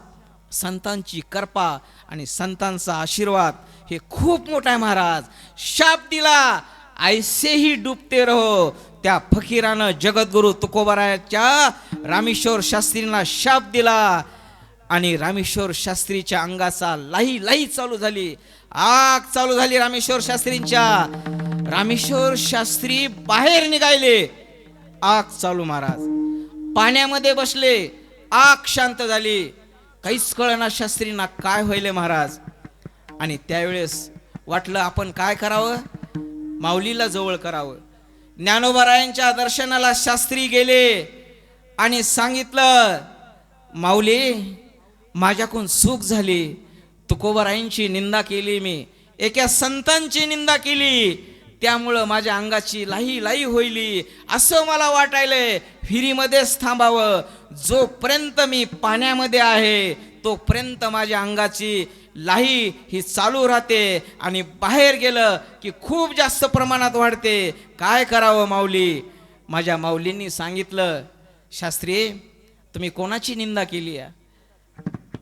संतांची कृपा आणि संतांचा आशीर्वाद हे खूप मोठा आहे महाराज. शाप दिला, ऐसे ही डुबते रहो. त्या फकीरानं जगद्गुरु तुकोबाराच्या रामेश्वर शास्त्रींना शाप दिला. आणि रामेश्वर शास्त्रीच्या अंगाचा लाही लाही चालू झाली, आग चालू झाली रामेश्वर शास्त्रींच्या. रामेश्वर शास्त्री बाहेर निघाले, आग चालू. महाराज पाण्यामध्ये बसले, आग शांत झाली. काहीच कळना शास्त्रींना काय होईल महाराज. आणि त्यावेळेस वाटलं आपण काय करावं, माऊलीला जवळ करावं. ज्ञानोबारायांच्या दर्शनाला शास्त्री गेले आणि सांगितलं, माऊली माझ्याकडून चूक झाली, तुकोबारायांची निंदा केली, मी एका संतांची निंदा केली, त्यामुळं माझ्या अंगाची लाही लाही होईली, असं मला वाटायलंय. विहिरीमध्येच थांबावं, जोपर्यंत मी पाण्यामध्ये आहे तोपर्यंत माझ्या अंगाची लाही ही चालू राहते, आणि बाहेर गेलं की खूप जास्त प्रमाणात वाढते. काय करावं माऊली. माझ्या माऊलींनी सांगितलं, शास्त्री तुम्ही कोणाची निंदा केली आहे,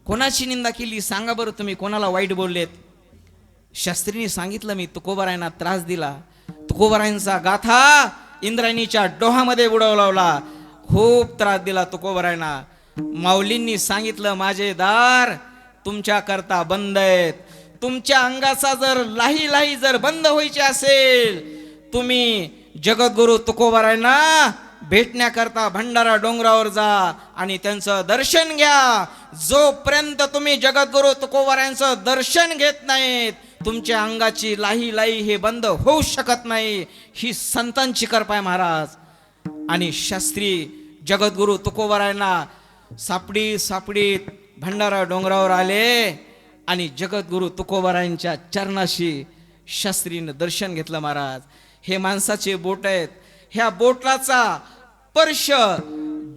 कोणाची निंदा केली सांगा बरं, तुम्ही कोणाला वाईट बोललेत. शास्त्रींनी सांगितलं, मी तुकोबारायांना त्रास दिला, तुकोबारायांचा गाथा इंद्रायणीच्या डोहामध्ये बुडवला, खूप त्रास दिला तुकोबारायांना. माऊलींनी सांगितलं, माझे दार तुमच्या करता बंद आहेत. तुमच्या अंगाचा जर लाही लाही जर बंद व्हायची असेल, तुम्ही जगद्गुरु तुकोबारायांना भेटण्याकरता भंडारा डोंगरावर जा आणि त्यांचं दर्शन घ्या. जोपर्यंत तुम्ही जगद्गुरु तुकोबारायांचं दर्शन घेत नाहीत, तुमच्या अंगाची लाही लाही हे बंद होऊ शकत नाही. ही संतांची कृपा आहे महाराज. आणि शास्त्री जगद्गुरु तुकोबारायांना सापडीत भंडारा डोंगरावर आले आणि जगद्गुरु तुकोबारायांच्या चरणाशी शास्त्रीनं दर्शन घेतलं महाराज. हे माणसाचे बोट आहेत, ह्या बोटलाचा स्पर्श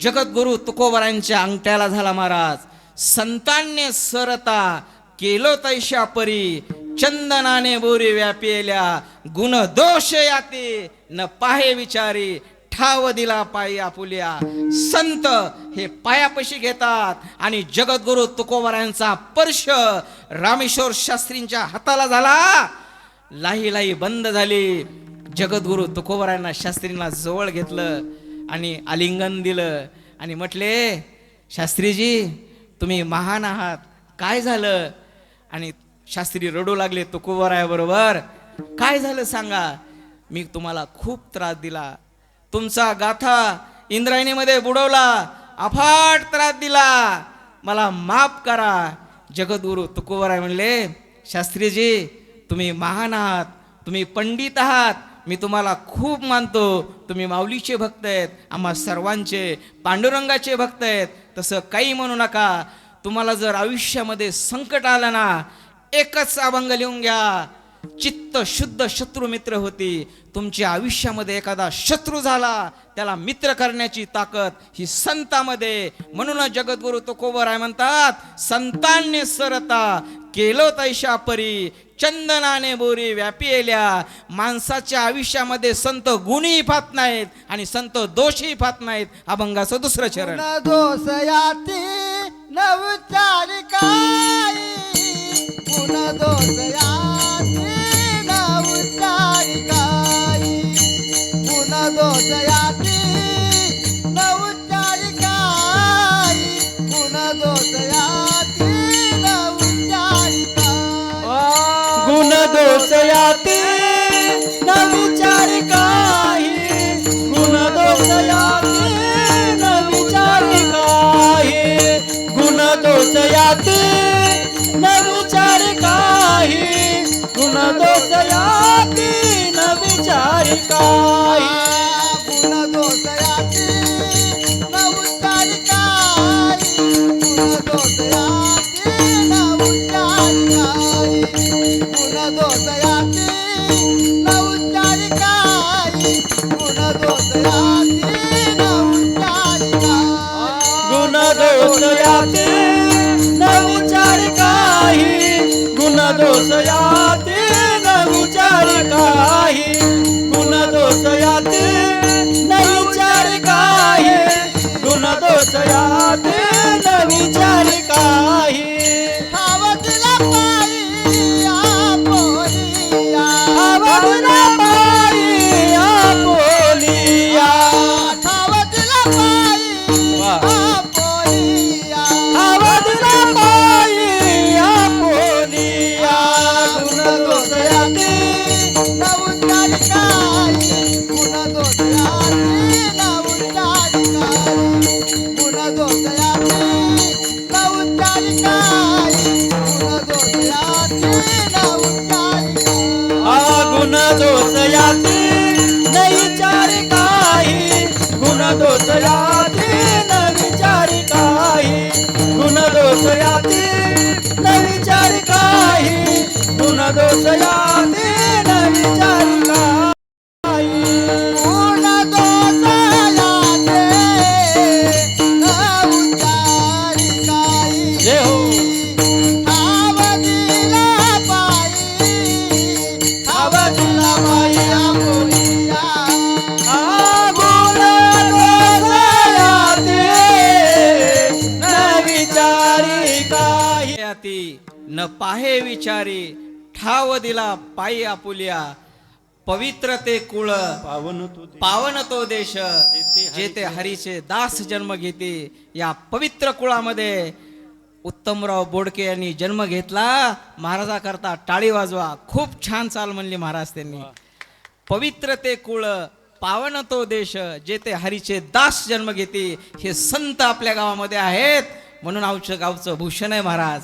जगद्गुरु तुकोबारायांच्या अंगठ्याला झाला महाराज. संतांनी सरता केलो तैशा परी, चंदनाने बोरी व्यापिल्या, गुण दोष याते न पाहे विचारी, ठाव दिला पायी आपुल्या. संत हे पायापाशी घेतात आणि जगद्गुरु तुकोबारायांचा स्पर्श रामेश्वर शास्त्रींच्या हाताला झाला, लाही लाही बंद झाली. जगद्गुरु तुकोबारायांना शास्त्रींना जवळ घेतलं आणि आलिंगन दिलं आणि म्हटले, शास्त्रीजी तुम्ही महान आहात, काय झालं. आणि शास्त्री रडू लागले तुकोबारायाबरोबर. काय झालं सांगा. मी तुम्हाला खूप त्रास दिला, तुमचा गाथा इंद्रायणीमध्ये बुडवला, अफाट त्रास दिला, मला माफ करा. जगद्गुरु तुकोबाराय म्हणले, शास्त्रीजी तुम्ही महान आहात, तुम्ही पंडित आहात, मी तुम्हाला खूप मानतो, तुम्ही माऊलीचे भक्त आहेत, आम्हा सर्वांचे पांडुरंगाचे भक्त आहेत. तसं काही म्हणू नका. तुम्हाला जर आयुष्यामध्ये संकट आलं ना, एकच अभंग लिहून घ्या, चित्त शुद्ध शत्रू मित्र होती. तुमच्या आयुष्यामध्ये एखादा शत्रू झाला, त्याला मित्र करण्याची ताकद ही संतामध्ये. म्हणून जगद्गुरु तुकोबाराय म्हणतात, संतांनी सरता केलो तैशा परी, चंदनाने बोरी व्यापिल्या. माणसाच्या आयुष्यामध्ये संत गुणी पाहत नाहीत आणि संत दोषी पाहत नाहीत. अभंगाचं दुसरं चरण. दोष याती नवचारी काय, गुण दोष याती नवचारी काय, गुण दोष याती नवचारी काय, गुण दोष याती नवचारी काय. गुण दोष याती न विचार काही, गुण दोष याती न विचार काही, गुण दोष याती न विचार काही, गुण दोष याती न विचार काही. गुण दोष याती नवचारी काय, गुण दोष याती नवचारी काय, गुण दोष याती नवचारी काय, गुण दोष याती नवचारी काय. गुण दोष याती न विचार काही, गुण दोष याती न विचार काही, गुण दोष याती दोष याती न विचारी काही, गुण दोष याती न विचारी काही, गुण दोष याती न विचारी काही. गुण दोष याते न उच्चारी काही. जय हो. आवडीला पायी, आवडीला पायी आपुलिया. गुण दोष याती न विचारी काही. याती न पाहे विचारी, ठाव दिला पायी आपुलिया. पवित्र ते कुळ, पावन तो देश, जेथे हरीचे दास जन्म घेते. या पवित्र कुळामध्ये उत्तमराव बोडके यांनी जन्म घेतला. महाराजाकरता टाळी वाजवा. खूप छान चाल म्हणली महाराज त्यांनी. पवित्र ते कुळ, पावन तो देश, जेथे हरीचे दास जन्म घेते. हे संत आपल्या गावामध्ये आहेत, म्हणून आमच्या गावचं भूषण आहे महाराज.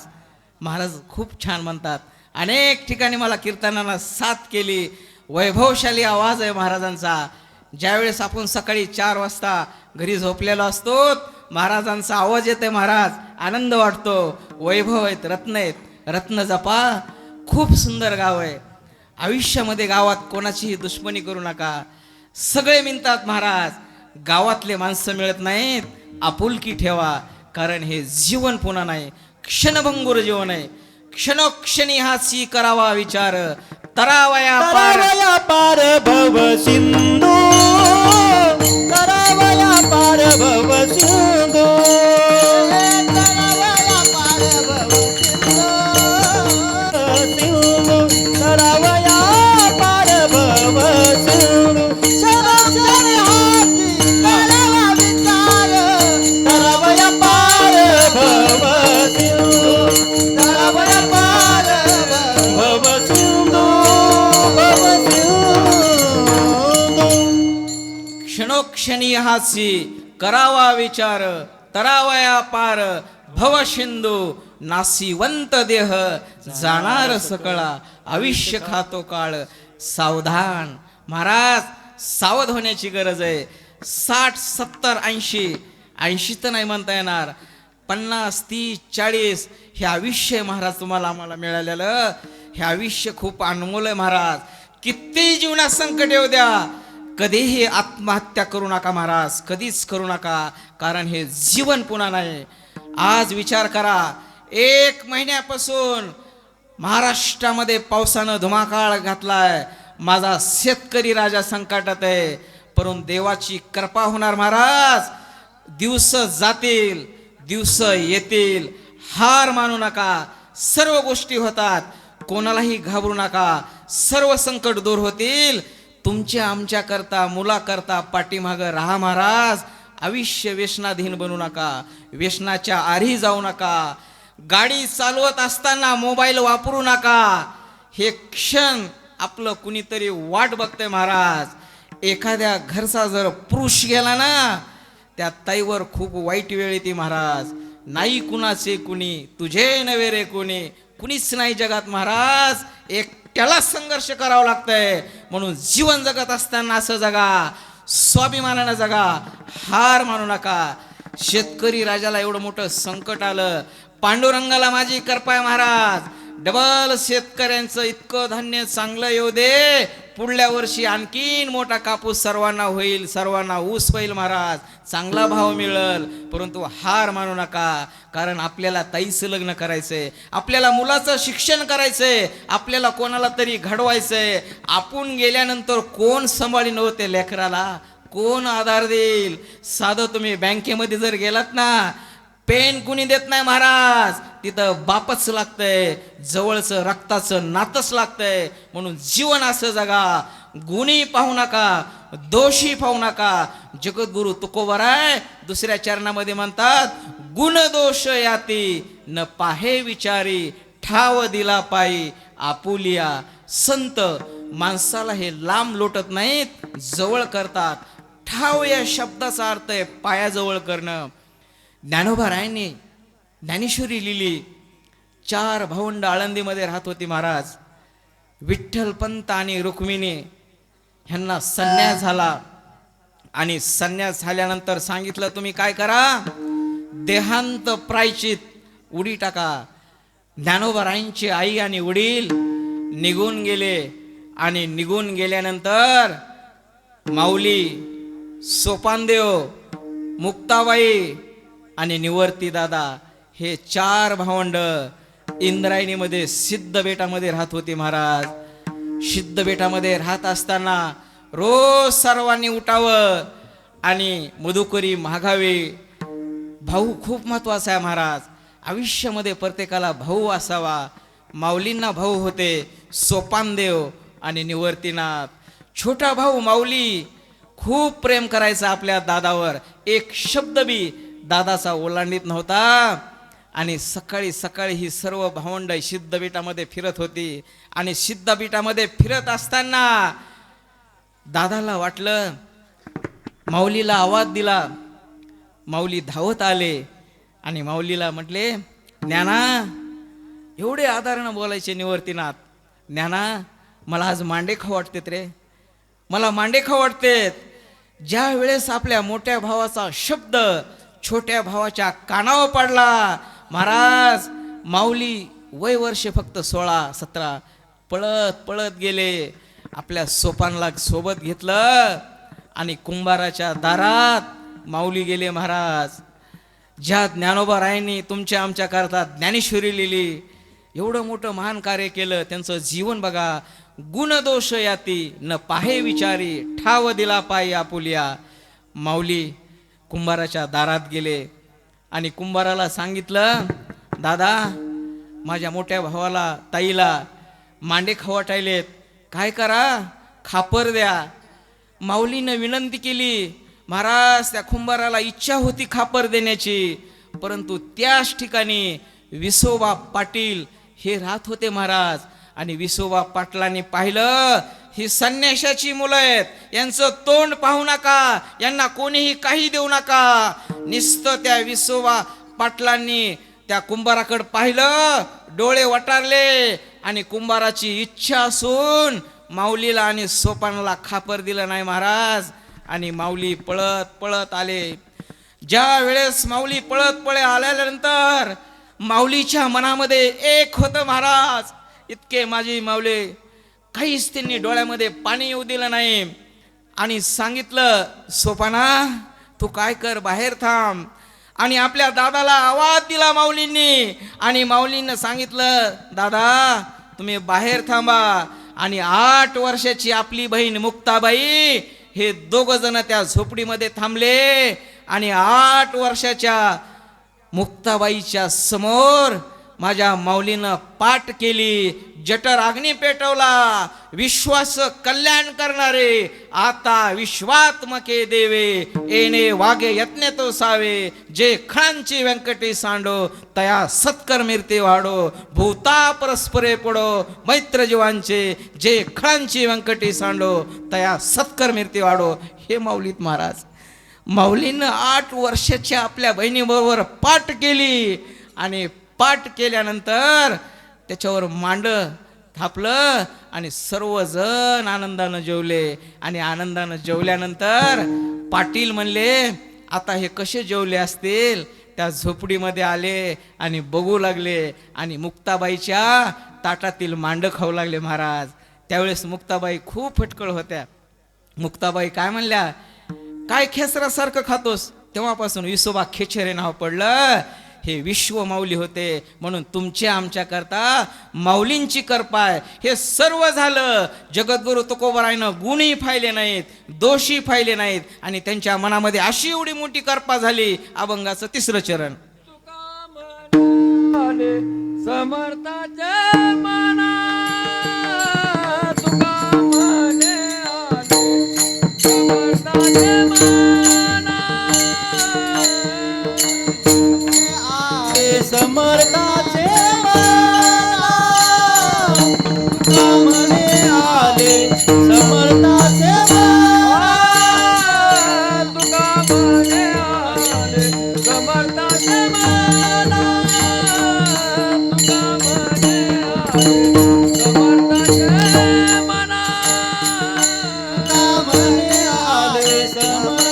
महाराज खूप छान म्हणतात. अनेक ठिकाणी मला कीर्तनाला साथ केली. वैभवशाली आवाज आहे महाराजांचा. ज्यावेळेस आपण सकाळी 4 वाजता घरी झोपलेलो असतो, महाराजांचा आवाज येते महाराज, आनंद वाटतो. वैभव आहेत, रत्न आहेत, रत्न जपा. खूप सुंदर गाव आहे. आयुष्यामध्ये गावात कोणाचीही दुश्मनी करू नका. सगळे म्हणतात महाराज, गावातले माणसं मिळत नाहीत, आपुलकी ठेवा, कारण हे जीवन पुन्हा नाही, क्षणभंगुर जीवन आहे. क्षणोक्षणी हाची करावा विचार, तरावया पार. करावया पार भव सिंधू, करावया पार भव सिंधू. करावया पार भव सिंधू, करावया पार भव सिंधू. क्षणोक्षणी हाती करावा विचार, करावया पार भव सिंधू, करावया पार भव सिंधू, भव सिंधू. क्षणोक्षणी हाची करावा विचार, तरावया पार भव सिंधू. नासिवंत देह जाणार सकळा, आयुष्य खातो काळ सावधान. महाराज सावध होण्याची गरज आहे. 60, 70, 80 तर नाही म्हणता येणार, 50, 30, 40 हे आयुष्य आहे महाराज तुम्हाला आम्हाला मिळालेलं. हे आयुष्य खूप अनमोल आहे महाराज. किती जीवनात संकट येऊ द्या, कधीही आत्महत्या करू नका महाराज, कधीच करू नका, कारण हे जीवन पुन्हा नाही. आज विचार करा, 1 महिन्यापासून महाराष्ट्रामध्ये पावसानं धुमाकाळ घातलाय. माझा शेतकरी राजा संकटात आहे, परंतु देवाची कृपा होणार महाराज. दिवस जातील, दिवस येतील, हार मानू नका. सर्व गोष्टी होतात, कोणालाही घाबरू नका. सर्व संकट दूर होतील. तुमच्या आमच्या करता, मुलाकरता पाठीमागं राहा महाराज. आयुष्य व्यसनाधीन बनू नका, व्यसनाच्या आरी जाऊ नका. गाडी चालवत असताना मोबाईल वापरू नका. हे क्षण आपलं कुणीतरी वाट बघतंय महाराज. एखाद्या घरचा जर पुरुष गेला ना, त्या ताईवर खूप वाईट वेळ येते महाराज. नाही कुणाचे कुणी, तुझे नवे रे कुणी, कुणीच नाही जगात महाराज. एकट्याला संघर्ष करावा लागतंय. म्हणून जीवन जगत असताना असं जगा, स्वाभिमानानं जगा, हार मानू नका. शेतकरी राजाला एवढं मोठं संकट आलं, पांडुरंगाला माझी कृपा आहे महाराज. डबल शेतकऱ्यांचं इतकं धान्य चांगलं येऊ दे, पुढल्या वर्षी आणखीन मोठा कापूस सर्वांना होईल, सर्वांना ऊस होईल महाराज. चांगला भाव मिळेल. परंतु हार मानू नका, कारण आपल्याला ताईचं लग्न करायचंय, आपल्याला मुलाचं शिक्षण करायचंय, आपल्याला कोणाला तरी घडवायचंय. आपण गेल्यानंतर कोण सांभाळीन होते लेकराला, कोण आधार देईल. साधं तुम्ही बँकेमध्ये जर गेलात ना, पेन कुणी देत नाही महाराज, तिथं बापच लागतंय, जवळचं रक्ताचं नातच लागतंय. म्हणून जीवन असं जगा, गुणी पाहू नका, दोषी पाहू नका. जगद्गुरु तुकोबराय दुसऱ्या चरणामध्ये म्हणतात, गुण दोष याती न पाहे विचारी, ठाव दिला पायी आपुलिया. संत माणसाला हे लांब लोटत नाहीत, जवळ करतात. ठाव या शब्दाचा अर्थ आहे पायाजवळ करणं. ज्ञानोबा रायांनी ज्ञानेश्वरी लिहिली. 4 भावंड आळंदीमध्ये राहत होती महाराज. विठ्ठल पंत आणि रुक्मिणी ह्यांना संन्यास झाला. आणि संन्यास झाल्यानंतर सांगितलं तुम्ही काय करा, देहांत प्रायचित उडी टाका. ज्ञानोबारायांची आई आणि वडील निघून गेले आणि निघून गेल्यानंतर माऊली, सोपानदेव, मुक्ताबाई आणि निवर्ती दादा हे 4 भावंड इंद्रायणीमध्ये सिद्ध बेटामध्ये राहत होते महाराज. सिद्ध बेटामध्ये राहत असताना रोज सर्वांनी उठावं आणि मधुकरी मागावे. भाऊ खूप महत्वाचा आहे महाराज. आयुष्यामध्ये प्रत्येकाला भाऊ असावा. माऊलींना भाऊ होते सोपानदेव आणि निवर्तीनाथ. छोटा भाऊ माऊली खूप प्रेम करायचा आपल्या दादावर. एक शब्द बी दादाचा ओलांडीत नव्हता. आणि सकाळी सकाळी ही सर्व भावंड सिद्ध बेटामध्ये फिरत होती. आणि सिद्ध बेटामध्ये फिरत असताना दादाला वाटलं, माऊलीला आवाज दिला. माऊली धावत आले आणि माऊलीला म्हटले, ज्ञाना, एवढे आदरानं बोलायचे निवर्तीनाथ. ज्ञाना, मला आज मांडे खाऊ वाटतेत रे, मला मांडे खाऊ वाटतेत. ज्या वेळेस आपल्या मोठ्या भावाचा शब्द छोट्या भावाच्या कानावर पडला महाराज, माऊली वय वर्ष फक्त 16-17 पळत पळत गेले. आपल्या सोपानला सोबत घेतलं आणि कुंभाराच्या दारात माऊली गेले महाराज. ज्या ज्ञानोबारायांनी तुमच्या आमच्या करता ज्ञानेश्वरी लिहिली, एवढं मोठं महान कार्य केलं, त्यांचं जीवन बघा. गुणदोष याती न पाहे विचारी, ठाव दिला पायी आपुलिया. माऊली कुंभाराच्या दारात गेले आणि कुंभाराला सांगितलं, दादा, माझ्या मोठ्या भावाला ताईला मांडे खवाटायलेत, काय करा, खापर द्या. माऊलीनं विनंती केली. महाराज, त्या कुंभाराला इच्छा होती खापर देण्याची, परंतु त्याच ठिकाणी विसोबा पाटील हे राहत होते महाराज. आणि विसोबा पाटलांनी पाहिलं, ही संन्याशाची मुलं आहेत, यांचं तोंड पाहू नका, यांना कोणीही काही देऊ नका. नुसतं त्या विसोबा पाटलांनी त्या कुंभाराकडे पाहिलं, डोळे वटारले आणि कुंभाराची इच्छा असून माऊलीला आणि सोपानला खापर दिलं नाही महाराज. आणि माऊली पळत पळत आले. ज्या वेळेस माऊली पळत पळे आल्यानंतर माऊलीच्या मनामध्ये एक होतं महाराज, इतके माझी माऊली, काहीच त्यांनी डोळ्यामध्ये पाणी येऊ दिलं नाही. आणि सांगितलं, सोपाना, तू काय कर, बाहेर थांब. आणि आपल्या दादाला आवाज दिला माऊलींनी. आणि माऊलींना सांगितलं, दादा, तुम्ही बाहेर थांबा. आणि 8 वर्षाची आपली बहीण मुक्ताबाई हे 2 जण त्या झोपडीमध्ये थांबले. आणि 8 वर्षाच्या मुक्ताबाईच्या समोर माझ्या माऊलीनं पाठ केली, जठर अग्नी पेटवला, विश्वास कल्याण करणारे आता विश्वात्मके देवे, येणे वागे यत्ने तो सावे, जे खळांची व्यंकटी सांडो, तया सत्कर मिरते वाढो, भूता परस्परे पडो मैत्र जीवांचे, जे खळांची व्यंकटी सांडो, तया सत्कर मिरते वाढो. हे माऊलीत महाराज. माऊलीनं 8 वर्षाच्या आपल्या बहिणीबरोबर पाठ केली. आणि पाठ केल्यानंतर त्याच्यावर मांड थापलं आणि सर्वजण आनंदानं जेवले. आणि आनंदानं जेवल्यानंतर पाटील म्हणले, आता हे कसे जेवले असतील. त्या झोपडीमध्ये आले आणि बघू लागले आणि मुक्ताबाईच्या ताटातील मांड खाऊ लागले महाराज. त्यावेळेस मुक्ताबाई खूप फटकळ होत्या. मुक्ताबाई काय म्हणल्या, काय खेसरासारखं खातोस. तेव्हापासून विसोबा खेचरे नाव पडलं. हे विश्व माऊली होते, म्हणून तुमच्या आमच्या करता माऊलींची कृपा आहे. हे सर्व झालं. जगद्गुरु तुकोबारायनं गुणही पाहिले नाहीत, दोषी पाहिले नाहीत, आणि त्यांच्या मनामध्ये अशी एवढी मोठी कृपा झाली. अभंगाचं 3रं चरण. समर्थाचे मना, तुका म्हणे आले, समर्थाचे मना, समर्थाचे मना, तुका म्हणे आले, समर्थाचे मना, तुका म्हणे आले, समर्थाचे मना, तुका म्हणे आले, समर्थाचे मना, तुका म्हणे आले, समर्थाचे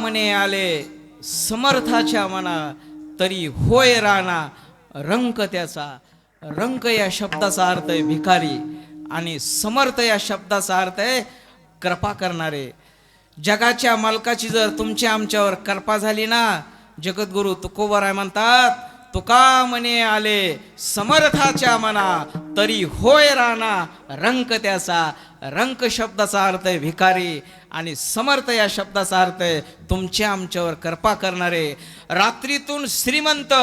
म्हणे आले समर्थाच्या मना तरी होय राणा रंक त्याचा. रंक या शब्दाचा अर्थ आहे भिकारी आणि समर्थ या शब्दाचा अर्थ आहे कृपा करणारे. जगाच्या मालकाची जर तुमच्या आमच्यावर कृपा झाली ना, जगद्गुरु तुकोबाराय म्हणतात तुका म्हणे आले समर्थाच्या मना तरी होय राणा रंक त्याचा. रंक शब्दाचा अर्थ आहे भिकारी आणि समर्थ या शब्दाचा अर्थ आहे तुमच्या आमच्यावर कृपा करणारे. रात्रीतून श्रीमंत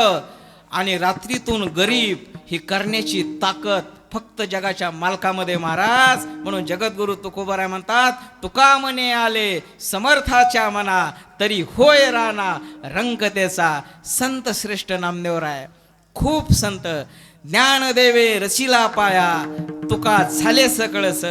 आणि रात्रीतून गरीब ही करण्याची ताकद फक्त जगाच्या मालकामध्ये महाराज. म्हणून जगद्गुरु तुकोबाराय म्हणतात तुका म्हणे आले समर्थाच्या मना तरी होय राणा रंक त्याचा. संत श्रेष्ठ नामदेवराय खूप संत. ज्ञान देवे रचिला पाया तुका झाले सकळस.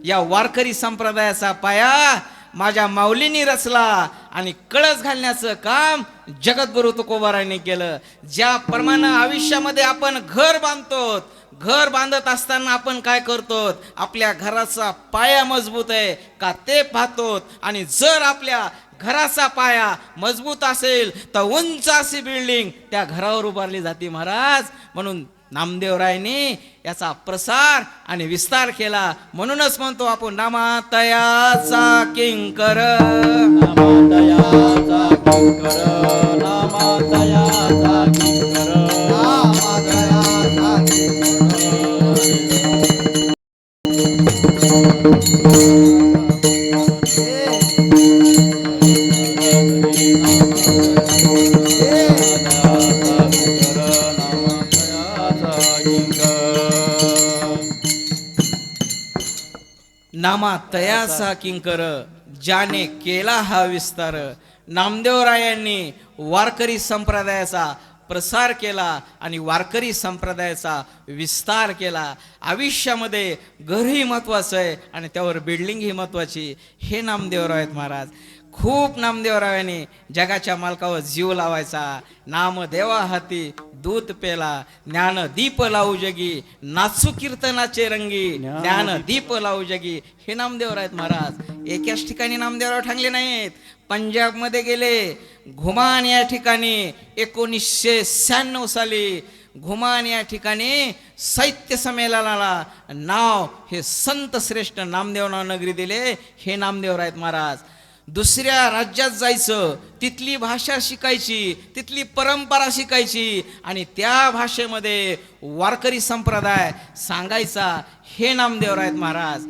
या वारकरी संप्रदायाचा पाया माझ्या माऊलींनी रचला आणि कळस घालण्याचं काम जगद्गुरु तुकोबारायांनी केलं. ज्याप्रमाणे आयुष्यामध्ये आपण घर बांधतो, घर बांधत असताना आपण काय करतो, आपल्या घराचा पाया मजबूत आहे का ते पाहतो. आणि जर आपल्या घराचा पाया मजबूत असेल तर उंच अशी बिल्डिंग त्या घरावर उभारली जाते महाराज. म्हणून नामदेवरायांनी याचा प्रसार आणि विस्तार केला. म्हणूनच म्हणतो आपण नामातयाचा किंकर. नामातयाचा किंकर, नामातयाचा किंकर. नामातयाचा किंकर ज्याने केला हा विस्तार. नामदेवरायांनी वारकरी संप्रदायाचा प्रसार केला आणि वारकरी संप्रदायाचा विस्तार केला. आयुष्यामध्ये घरही महत्वाचं आहे आणि त्यावर बिल्डिंग ही महत्वाची. हे नामदेवराव आहेत महाराज. खूप नामदेवरावांनी जगाच्या मालकावर जीव लावायचा. नाम देवा हाती दूत पेला ज्ञान दीप लावू जगी नाचू कीर्तनाचे रंगी ज्ञान दीप लावू जगी. हे नामदेवराव आहेत महाराज. एकाच ठिकाणी नामदेवराव थांबले नाहीत. पंजाब मध्ये गेले. घुमान या ठिकाणी 1996 साली घुमान या ठिकाणी साहित्य संमेलनाला नाव हे संत श्रेष्ठ नामदेवराव नगरी दिले. हे नामदेवराव आहेत महाराज. दुसऱ्या राज्यात जायचं, तिथली भाषा शिकायची, तिथली परंपरा शिकायची आणि त्या भाषेमध्ये वारकरी संप्रदाय सांगायचा. हे नामदेवराव आहेत महाराज.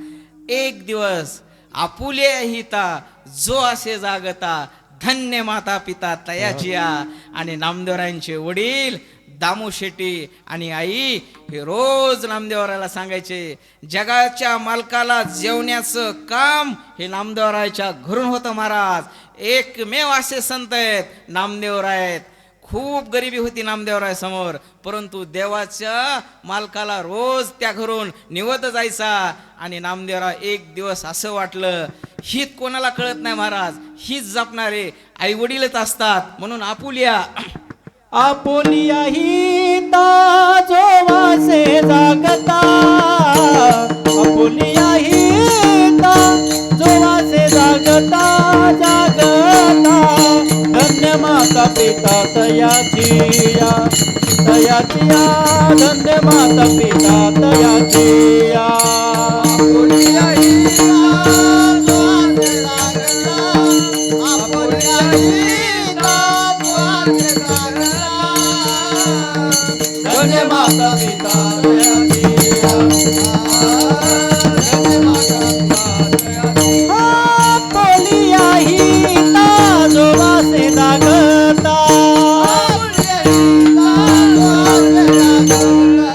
एक दिवस आपुले हिता जो असे जागता धन्य माता पिता तयाचिया. आणि नामदेवरायांचे वडील दामू शेट्टी आणि आई हे रोज नामदेवरायाला सांगायचे. जगाच्या मालकाला जेवण्याचं काम हे नामदेवरायाच्या घरून होतं महाराज. एकमेव असे संत आहेत नामदेवराय आहेत. खूप गरिबी होती नामदेवराय समोर, परंतु देवाच्या मालकाला रोज त्या घरून निवत जायचा. आणि नामदेवराय एक दिवस असं वाटलं हीच कोणाला कळत नाही महाराज, हीच जपणारे आई वडीलच असतात. म्हणून आपुलिया आपुलिया हिता जो वासे जागता. आपुलिया हिता जो वासे जागता जागता. धन्य माता पिता तयाचिया तयाचिया. धन्य माता पिता तयाचिया. आपुलिया हिता जो वासे जागता. आपुलिया हिता जो वासे जागता. धन्य माता पिता तयाचिया. धन्य माता पिता तयाचिया. आपुलिया हिता जो वासे जागता.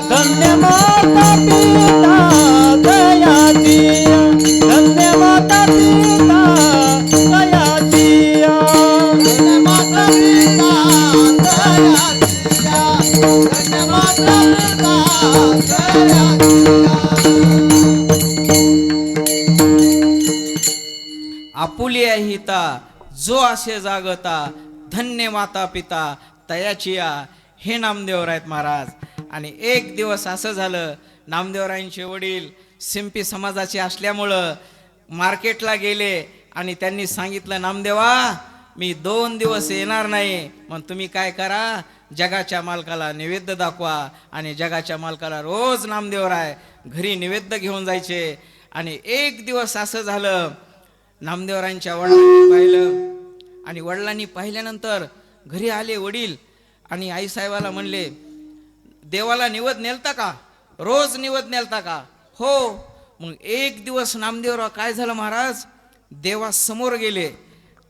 धन्य माता पिता तयाचिया. धन्य माता पिता तयाचिया. धन्य माता पिता तयाचिया. धन्य माता पिता तयाचिया. आपुलिया हिता जो असे जागता धन्य माता पिता तयाचिया. हे नामदेवराव आहेत महाराज. आणि एक दिवस असं झालं, नामदेवरायांचे वडील सिंपी समाजाचे असल्यामुळं मार्केटला गेले आणि त्यांनी सांगितलं नामदेवा मी 2 दिवस येणार नाही. मग तुम्ही काय करा, जगाच्या मालकाला नैवेद्य दाखवा. आणि जगाच्या मालकाला रोज नामदेवराय घरी नैवेद्य घेऊन जायचे. आणि एक दिवस असं झालं, नामदेवरायांच्या वडिलांनी पाहिलं. आणि वडिलांनी पाहिल्यानंतर घरी आले वडील आणि आईसाहेबाला म्हणले, देवाला निवद नेलता का, रोज निवद नेलता का? हो. मग एक दिवस नामदेवराव काय झालं महाराज, देवासमोर गेले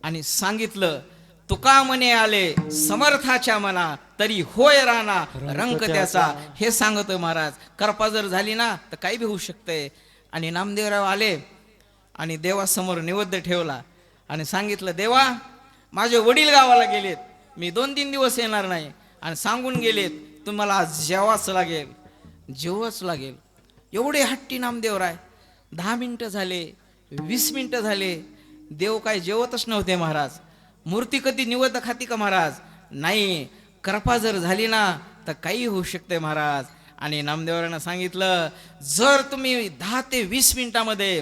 आणि सांगितलं, तुका म्हणे आले समर्थाच्या मना, तरी होय राणा रंक त्याचा. हे सांगतोय महाराज. कृपा जर झाली ना तर काही बी होऊ शकतंय. आणि नामदेवराव आले आणि देवासमोर निवेद्य ठेवला आणि सांगितलं, देवा माझे वडील गावाला गेलेत, मी 2-3 दिवस येणार नाही. आणि सांगून गेलेत, तुम्हाला आज जेवाच लागेल, जेवच लागेल. एवढे हट्टी नामदेवराय. 10 मिनिटं झाले, 20 मिनिटं झाले, देव काय जेवतच नव्हते महाराज. मूर्ती कधी निवद खाती का महाराज? नाही. कृपा जर झाली ना तर काही होऊ शकते महाराज. आणि नामदेवरांना सांगितलं, जर तुम्ही 10 ते 20 मिनिटामध्ये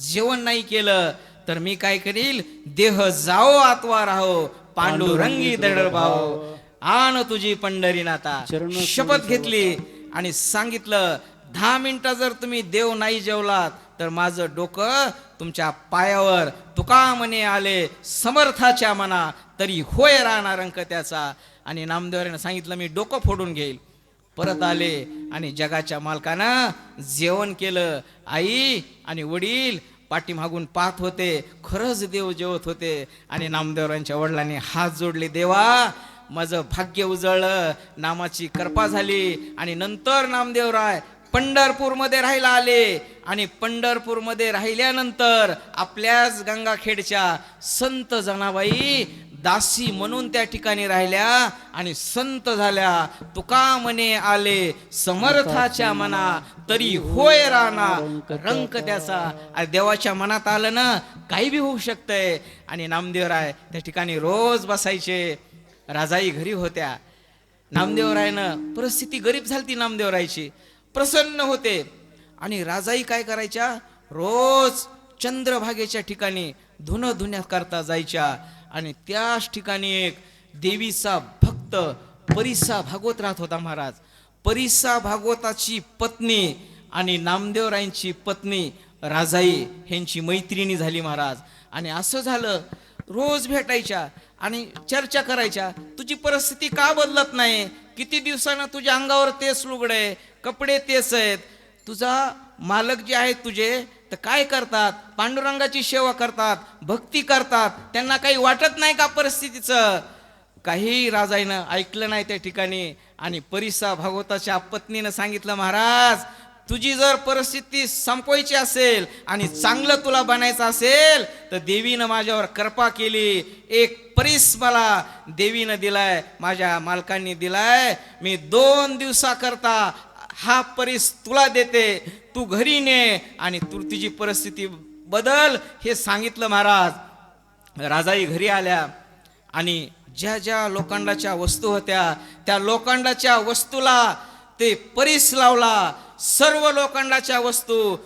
जेवण नाही केलं तर मी काय करील, देह जाओ आत्वा राहो, पांडुरंगी दडर भाव, आण तुझी पंढरीनाथा. शपथ घेतली आणि सांगितलं, 10 मिनिटं जर तुम्ही देव नाही जेवलात तर माझं डोकं तुमच्या पायावर, तुका म्हणे आले समर्थाच्या मना, तरी होय राहणार अंक त्याचा. आणि नामदेवरांना सांगितलं, मी डोकं फोडून घेईल. परत आले आणि जगाच्या मालकानं जेवण केलं. आई आणि वडील पाठीमागून पाहत होते, खरंच देव जेवत होते. आणि नामदेवरांच्या वडिलांनी हात जोडले, देवा माझं भाग्य उजळलं, नामाची कृपा झाली. आणि नंतर नामदेवराय पंढरपूरमध्ये राहायला आले. आणि पंढरपूरमध्ये राहिल्यानंतर आपल्याच गंगाखेडच्या संत जनाबाई दासी म्हणून त्या ठिकाणी राहिल्या आणि संत झाल्या. तुका म्हणे आले समर्थाच्या मना, तरी होय राणा रंक त्याचा. देवाच्या मनात आलं ना काही बी होऊ शकतंय. आणि नामदेवराय त्या ठिकाणी रोज बसायचे. राजाई घरी होत्या. नामदेवरायनं परिस्थिती गरीब झालती नामदेवरायची, प्रसन्न होते. आणि राजाई काय करायच्या, रोज चंद्रभागेच्या ठिकाणी धुण्या करता जायच्या. आणि त्याच ठिकाणी एक देवीचा भक्त परिसा भागवत राहत होता महाराज. परिसा भागवताची पत्नी आणि नामदेवरायांची पत्नी राजाई ह्यांची मैत्रिणी झाली महाराज. आणि असं झालं, रोज भेटायच्या आणि चर्चा करायच्या, तुझी परिस्थिती का बदलत नाही, किती दिवसानं तुझ्या अंगावर तेच लुगडे, कपडे तेच आहेत, तुझा मालक जे आहेत तुझे तर काय करतात, पांडुरंगाची सेवा करतात, भक्ती करतात, त्यांना काही वाटत नाही का परिस्थितीचं? काही राजाईनं ऐकलं नाही त्या ठिकाणी. आणि परिसा भागवताच्या पत्नीनं सांगितलं, महाराज तुझी जर परिस्थिती संपवायची असेल आणि चांगलं तुला बनायचं असेल तर देवीनं माझ्यावर कृपा केली. एक परीस मला देवीनं दिलाय, माझ्या मालकांनी दिलाय. मी 2 दिवसाकरता हा परीस तुला देते, तू घरी ने आणि तू तुझी परिस्थिती बदल, हे सांगितलं महाराज. राजाई घरी आल्या आणि ज्या ज्या लोखंडाच्या वस्तू होत्या त्या लोखंडाच्या वस्तूला ते परीस लावला. सर्व लोखंडाच्या वस्तू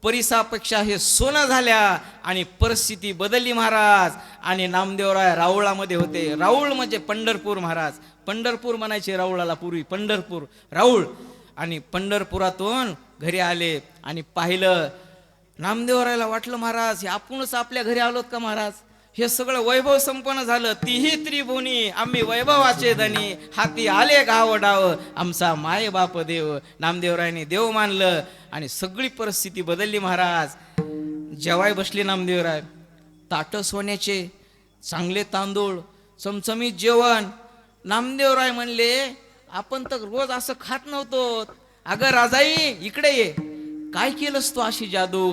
परिसापेक्षा हे सोनं झाल्या आणि परिस्थिती बदलली महाराज. आणि नामदेवराय राऊळामध्ये होते. राऊळ म्हणजे पंढरपूर महाराज. पंढरपूर म्हणायचे राऊळाला पूर्वी, पंढरपूर राऊळ. आणि पंढरपुरातून घरी आले आणि पाहिलं. नामदेवरायला वाटलं, महाराज हे आपणच आपल्या घरी आलोत का महाराज? हे सगळं वैभव संपन्न झालं. तीही त्रिभुवनी आम्ही वैभवाचे धनी, हाती आले गाव डाव आमचा माय बाप देव. नामदेवरायने देव मानलं आणि सगळी परिस्थिती बदलली महाराज. जेवाय बसले नामदेवराय. ताट सोन्याचे, चांगले तांदूळ, चमचमीत जेवण. नामदेवराय म्हणले, आपण तर रोज असं खात नव्हतो. अगं राजाई इकडे ये, काय केलंस तू अशी जादू?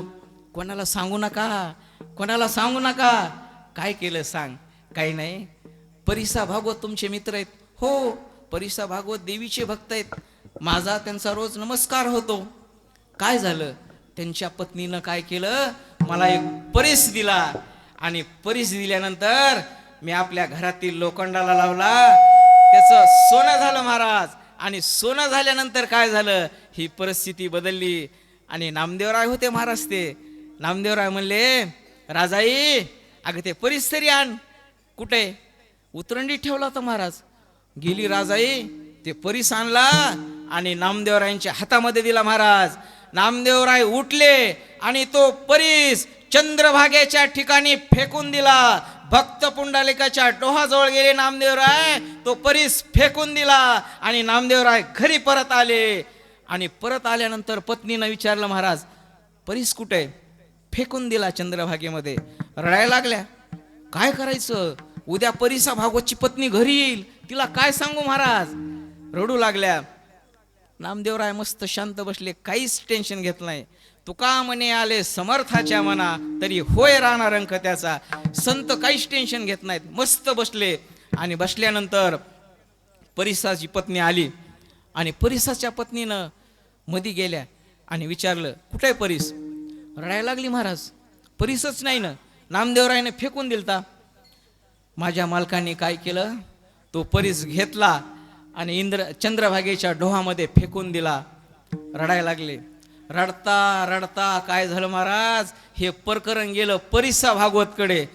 कोणाला सांगू नका, कोणाला सांगू नका. काय केलं सांग? काही नाही. परिसा भागवत तुमचे मित्र आहेत. हो, परिसा भागवत देवीचे भक्त आहेत. माझा त्यांचा रोज नमस्कार होतो. काय झालं? त्यांच्या पत्नीनं काय केलं, मला एक परीस दिला. आणि परीस दिल्यानंतर मी आपल्या घरातील लोखंडाला लावला, त्याचं सोनं झालं महाराज. आणि सोनं झाल्यानंतर काय झालं, ही परिस्थिती बदलली. आणि नामदेवराय होते महाराज. ते नामदेवराय म्हणले, राजाई अगं ते परीस तरी आण. कुठे उतरंडी ठेवला होता महाराज. गेली राजाई ते परीस आणला आणि नामदेवरायांच्या हातामध्ये दिला महाराज. नामदेवराय उठले आणि तो परीस चंद्रभागेच्या ठिकाणी फेकून दिला. भक्त पुंडलिकाच्या डोहाजवळ गेले नामदेवराय, तो परीस फेकून दिला आणि नामदेवराय घरी परत आले. आणि परत आल्यानंतर पत्नीनं विचारलं, महाराज परीस कुठे? फेकून दिला चंद्रभागेमध्ये. रडायला लागल्या. काय करायचं? उद्या परीसा भागवतची पत्नी घरी येईल, तिला काय सांगू महाराज? रडू लागल्या. नामदेवराय मस्त शांत बसले, काहीच टेन्शन घेतलं नाही. तुका म्हणे आले समर्थाच्या मना, तरी होय राहणार अंक त्याचा. संत काहीच टेन्शन घेत नाहीत, मस्त बसले. आणि बसल्यानंतर परीसाची पत्नी आली आणि परीसाच्या पत्नीनं मधी गेल्या आणि विचारलं, कुठे आहे परीस? रडायला लागली महाराज. परीसच नाही ना, नामदेवरायने फेकून दिलता. माझ्या मालकाने काय केलं, तो परीस घेतला आणि चंद्रभागेच्या डोहामध्ये फेकून दिला. रडायला लागले. रडता रडता काय झालं महाराज, हे प्रकरण गेलं परीसा भागवतकडे.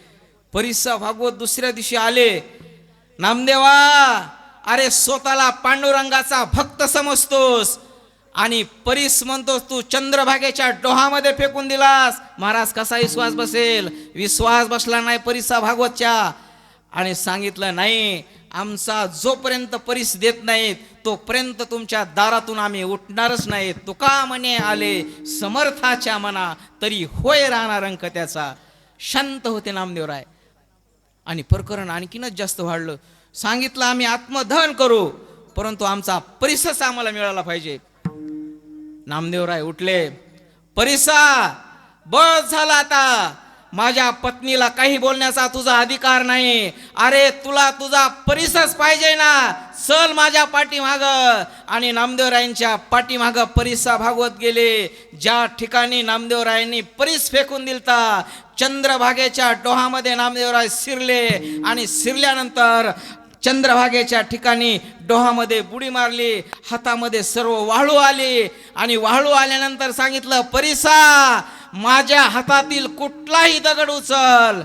परीसा भागवत दुसऱ्या दिवशी आले. नामदेवा, अरे स्वतःला पांडुरंगाचा भक्त समजतोस आणि परीस म्हणतोस तू चंद्रभागेच्या डोहामध्ये फेकून दिलास. महाराज कसा विश्वास बसेल? विश्वास बसला नाही परीसा भागवतच्या. आणि सांगितलं, नाही, आमचा जोपर्यंत परीस देत नाहीत तोपर्यंत तुमच्या दारातून आम्ही उठणारच नाहीत. तुका म्हणे आले समर्थाच्या मना, तरी होय राहणार अंक त्याचा. शांत होते नामदेवराय. आणि प्रकरण आणखीनच जास्त वाढलं. सांगितलं, आम्ही आत्मदहन करू, परंतु आमचा परीसच आम्हाला मिळाला पाहिजे. नामदेवराय उठले. परीसा, बस झाला आता. माझ्या पत्नीला काही बोलण्याचा तुझा अधिकार नाही. अरे तुला तुझा परीसच पाहिजे ना, चल माझ्या पाठीमाग. आणि नामदेवरायांच्या पाठीमाग परीसा भागवत गेले. ज्या ठिकाणी नामदेवरायांनी परीस फेकून दिलता, चंद्रभागेच्या डोहामध्ये नामदेवराय शिरले. आणि शिरल्यानंतर चंद्रभागेच्या ठिकाणी डोहामध्ये बुडी मारली. हातामध्ये सर्व वाळू आली. आणि वाळू आल्यानंतर सांगितलं, परीसा, माझ्या हातातील कुठलाही दगड उचल,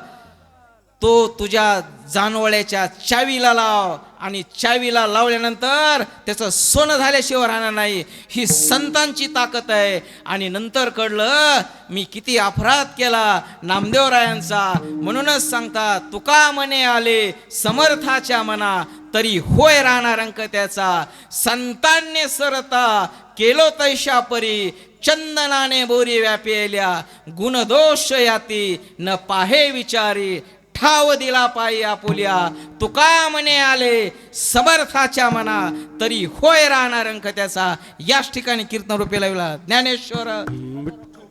तो तुझ्या जानवळ्याच्या चावीला लाव. आणि चावीला लावल्यानंतर त्याचं सोनं झाल्याशिवाय राहणार नाही. ही संतांची ताकद आहे. आणि नंतर कळलं मी किती अपराध केला नामदेवरायांचा. म्हणूनच सांगतात, तुका म्हणे आले समर्थाच्या मना, तरी होय राहणार अंक त्याचा. संतांनी सरता केलो तैशा परी, चंदनाने बोरी व्यापेल्या. गुणदोष याती न पाहे विचारी, ठाव दिला पायी आपुल्या. तुका म्हणे आले समर्थाच्या मना, तरी होय राहणार अंक त्याचा. याच ठिकाणी कीर्तन रूपे लावला ज्ञानेश्वर.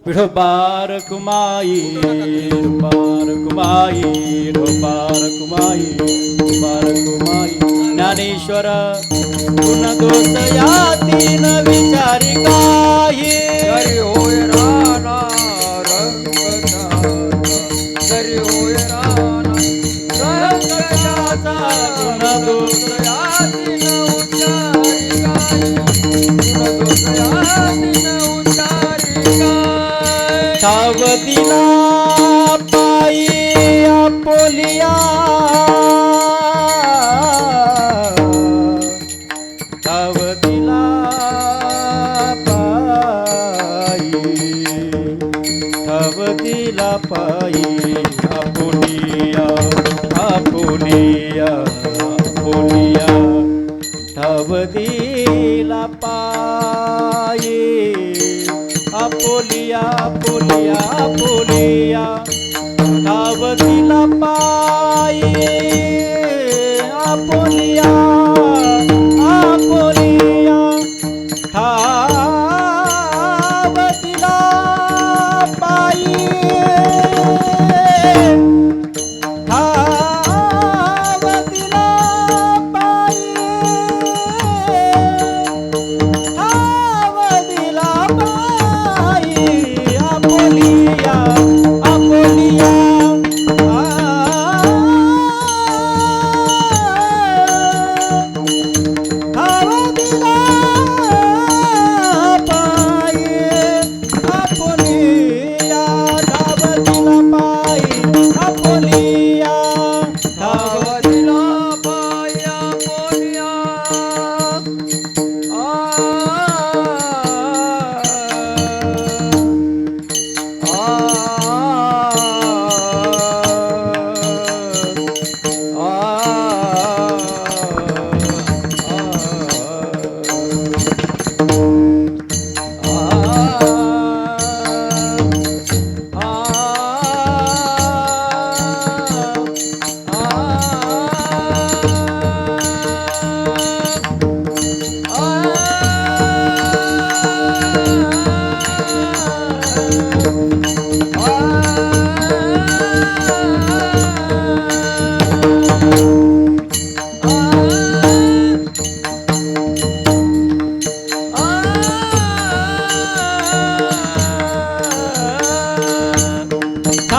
विठोबार कुमाई, बार कुमाई, ढोबार कुमाई, बार कुमाई. ज्ञानेश्वर, गुण दोष याती न विचारी काही. तरी होय राहणार अंक त्याचा. तरी होय राहणार अंक त्याचा. गुण दोष याती न उच्चारी काही. गुण दोष याती न उच्चारी काही. ठाव दिला पायी आपोलिया. ठाव दिला पायी, ठाव दिला पायी आपोलिया. आपोलिया, आपोलिया. ठाव दिला पायी आपोलिया, आपोलिया, आपोलिया. ठाव दिला पायी आपोलिया, आपोलिया. ठाव दिला पायी, ठाव दिला पायी, ठाव दिला पायी आपोलिया, आपोलिया.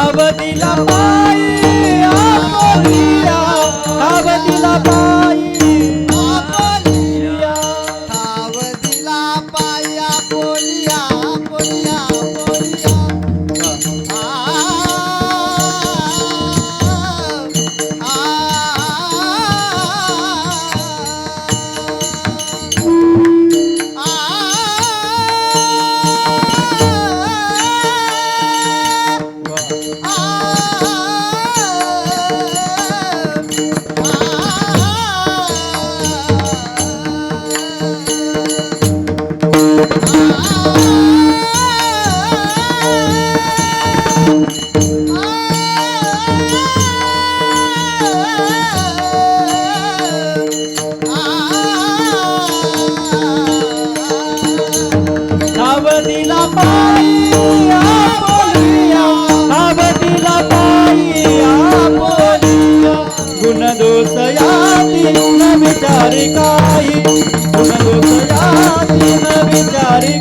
ठाव दिला पायी आपोलिया ठाव दिला पायी आपोलिया ठाव दिला पाया पोलिया पोलिया पोलिया ठाव दिला पायी आपोलिया ठाव दिला पायी आपोलिया गुण दोष याती न विचारी काही गुण दोष याती न विचारी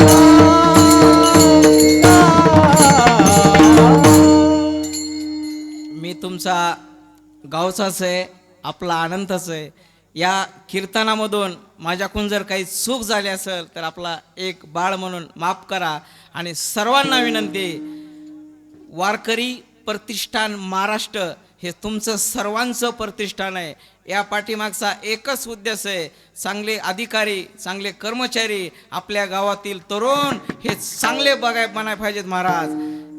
मी तुमचा गावचाच आहे, आपला आनंदच आहे. या कीर्तनामधून माझ्याकडून जर काही चूक झाली असेल तर आपला एक बाळ म्हणून माफ करा. आणि सर्वांना विनंती, वारकरी प्रतिष्ठान महाराष्ट्र हे तुमचं सर्वांचं प्रतिष्ठान आहे. या पाठीमागचा एकच उद्देश आहे, चांगले अधिकारी चांगले कर्मचारी आपल्या गावातील तरुण हे चांगले बनायला पाहिजेत महाराज.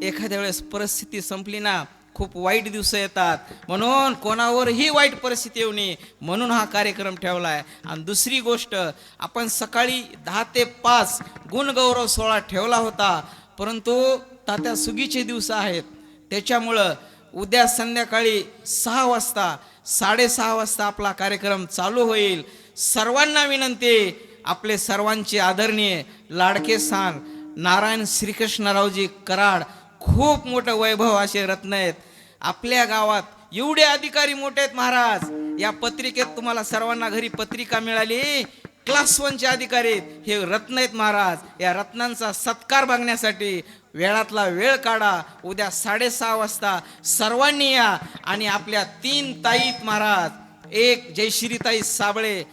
एखाद्या वेळेस परिस्थिती संपली ना, खूप वाईट दिवस येतात, म्हणून कोणावरही वाईट परिस्थिती येऊ नये म्हणून हा कार्यक्रम ठेवला आहे. आणि दुसरी गोष्ट, आपण सकाळी 10 ते 5 गुणगौरव सोहळा ठेवला होता, परंतु तात्या सुगीचे दिवस आहेत, त्याच्यामुळं उद्या संध्याकाळी 6 वाजता 6:30 वाजता आपला कार्यक्रम चालू होईल. सर्वांना विनंती, आपले सर्वांचे आदरणीय लाडके सांग नारायण श्रीकृष्णरावजी कराड, खूप मोठं वैभव असे रत्न आहेत आपल्या गावात. एवढे अधिकारी मोठे आहेत महाराज. या पत्रिकेत तुम्हाला सर्वांना घरी पत्रिका मिळाली, क्लास 1चे अधिकारी आहेत, हे रत्न आहेत महाराज. या रत्नांचा सत्कार बघण्यासाठी वेळातला वेळ काढा. उद्या 6:30 वाजता सर्वांनी या. आणि आपल्या 3 ताईत महाराज, एक जयश्रीताई साबळे,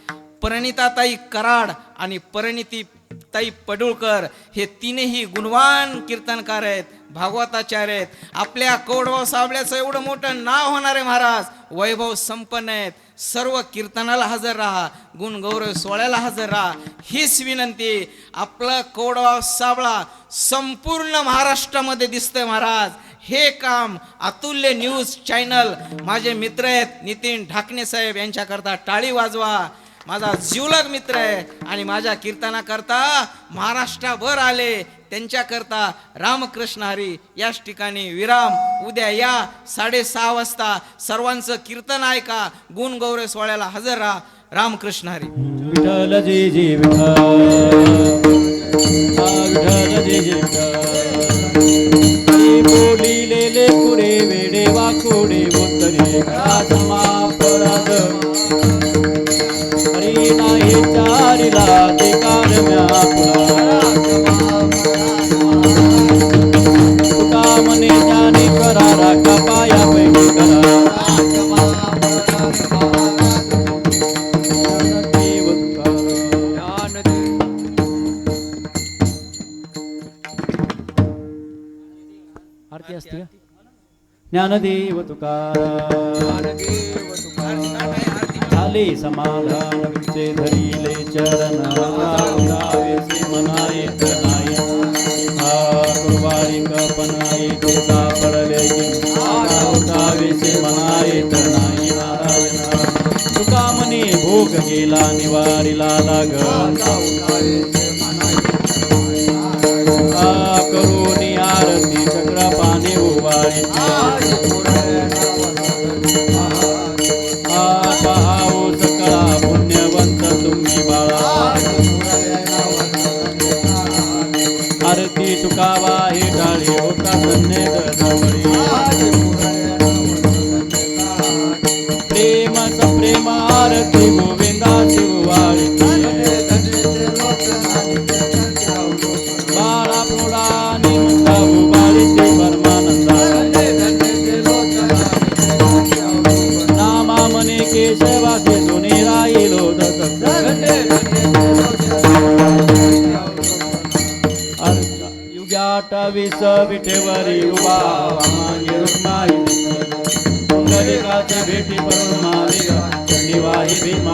परिणिताताई कराड आणि परिणितीताई पडुळकर, हे तीनही गुणवान कीर्तनकार आहेत, भागवताचार्य आहेत. आपल्या कौडभाव साबळ्याचं एवढं मोठं नाव होणार आहे महाराज, वैभव संपन्न आहेत. सर्व कीर्तनाला हजर राहा, गुणगौरव सोहळ्याला हजर राहा, हीच विनंती. आपलं कौडभाव साबळा संपूर्ण महाराष्ट्रामध्ये दिसतंय महाराज. हे काम अतुल्य न्यूज चॅनल, माझे मित्र आहेत नितीन ढाकणे साहेब, यांच्याकरता टाळी वाजवा. माझा जिवलग मित्र आहे आणि माझ्या कीर्तनाकरता महाराष्ट्रभर आले, त्यांच्याकरता रामकृष्ण हरी. याच ठिकाणी विराम. उद्या या 6:30 वाजता सर्वांचं कीर्तन ऐका, गुणगौरव सोहळ्याला हजर राहा. रामकृष्ण हरी. विठ्ठल जय जय विठ्ठल, विठ्ठल जय जय विठ्ठल. बोलिलेले पुरे वेडे वाकोडे उत्तरे समापराध, हरी नाही चारिला ते कारम्या तुका मने जाने करा राखा पाया पैकी करा. आरती असते ज्ञानदेव तुकाराम, झाले समाधान विचे धरिले चरण, गावेसे मनाये तनाये कुर्बानी कपनाये ते सापडले गावेसे मनाये तनाये नारायण. तुका मने भोग गेला निवारीला लाग, करुणी आरती चक्र पाने उवाळी. पहाओ सकळा पुण्यवंत तुम्ही बाळा, आरती तुकावा हे टाळी होता सन्नेद जवळी. प्रेम सप्रेम आरती गोविंदाची उवाळी. बाळा पुढा निवृत्त उभाळीचे परमानंदा, 28 विटेवरी उभा मागे रुक्माई पुंडलिकाच्या भेटी परून मारिगा निवाही भीमा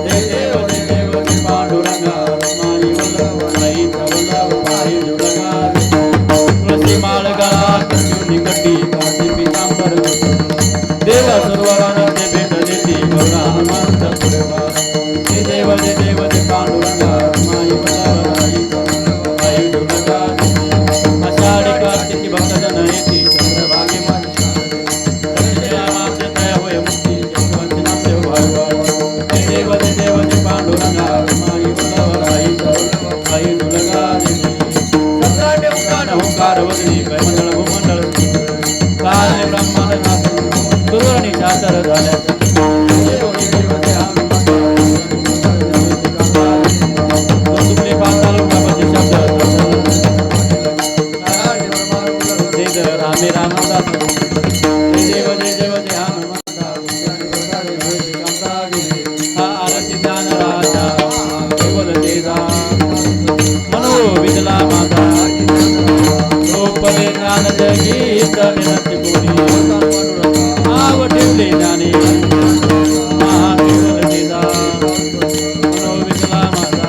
जय देव जय पांडुरंगा रुक्माई वल्लभाई वल्लभ पायी जुडगा तुळसी माळ गळा कट्टी कट्टी काठी पितांबर देव सर्वांना ते भेट देती गौरा हनुमंत पुरेवा जय देव जय पांडुरंगा रुक्माई वल्लभाई पायी जुडगा आषाढी कार्तिकी भक्तजन येती चंद्रभागे माझी रामाचे दया होय मुक्ती जगवंत नामे भगवान जय देव जय पांडुरंगा रुक्माई वल्लभाई पायी जुडगा सम्राट ओंकार वदनी कैमंडळ भूमंडळ काल ब्रह्मांड सुरवणी चातर झाल्या तुमले पाताल उठापती शब्द जय रामे रामदास जय जय हनुमंता हा आरती ज्ञान राजा केवल तेजा मनो विदला माता गोपले ज्ञान जगीत निरंत कोणी आव ठेवले ज्ञाने महाकेवल तेजा मनो विदला माता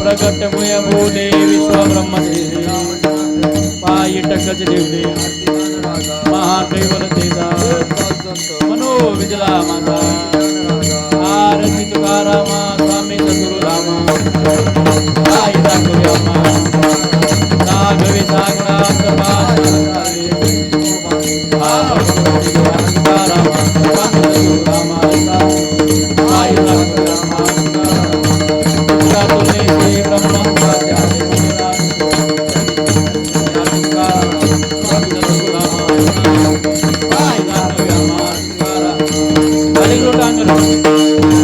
प्रगट मुय बोले विश्व ब्रह्म पायी टकच ठेवले महाकेवल तेजा मनो विदला माता आरती तुकारामा स्वामी सद्गुरुरामा आई दाखव्यामा नागवी सागरा प्रभात Hallelujah.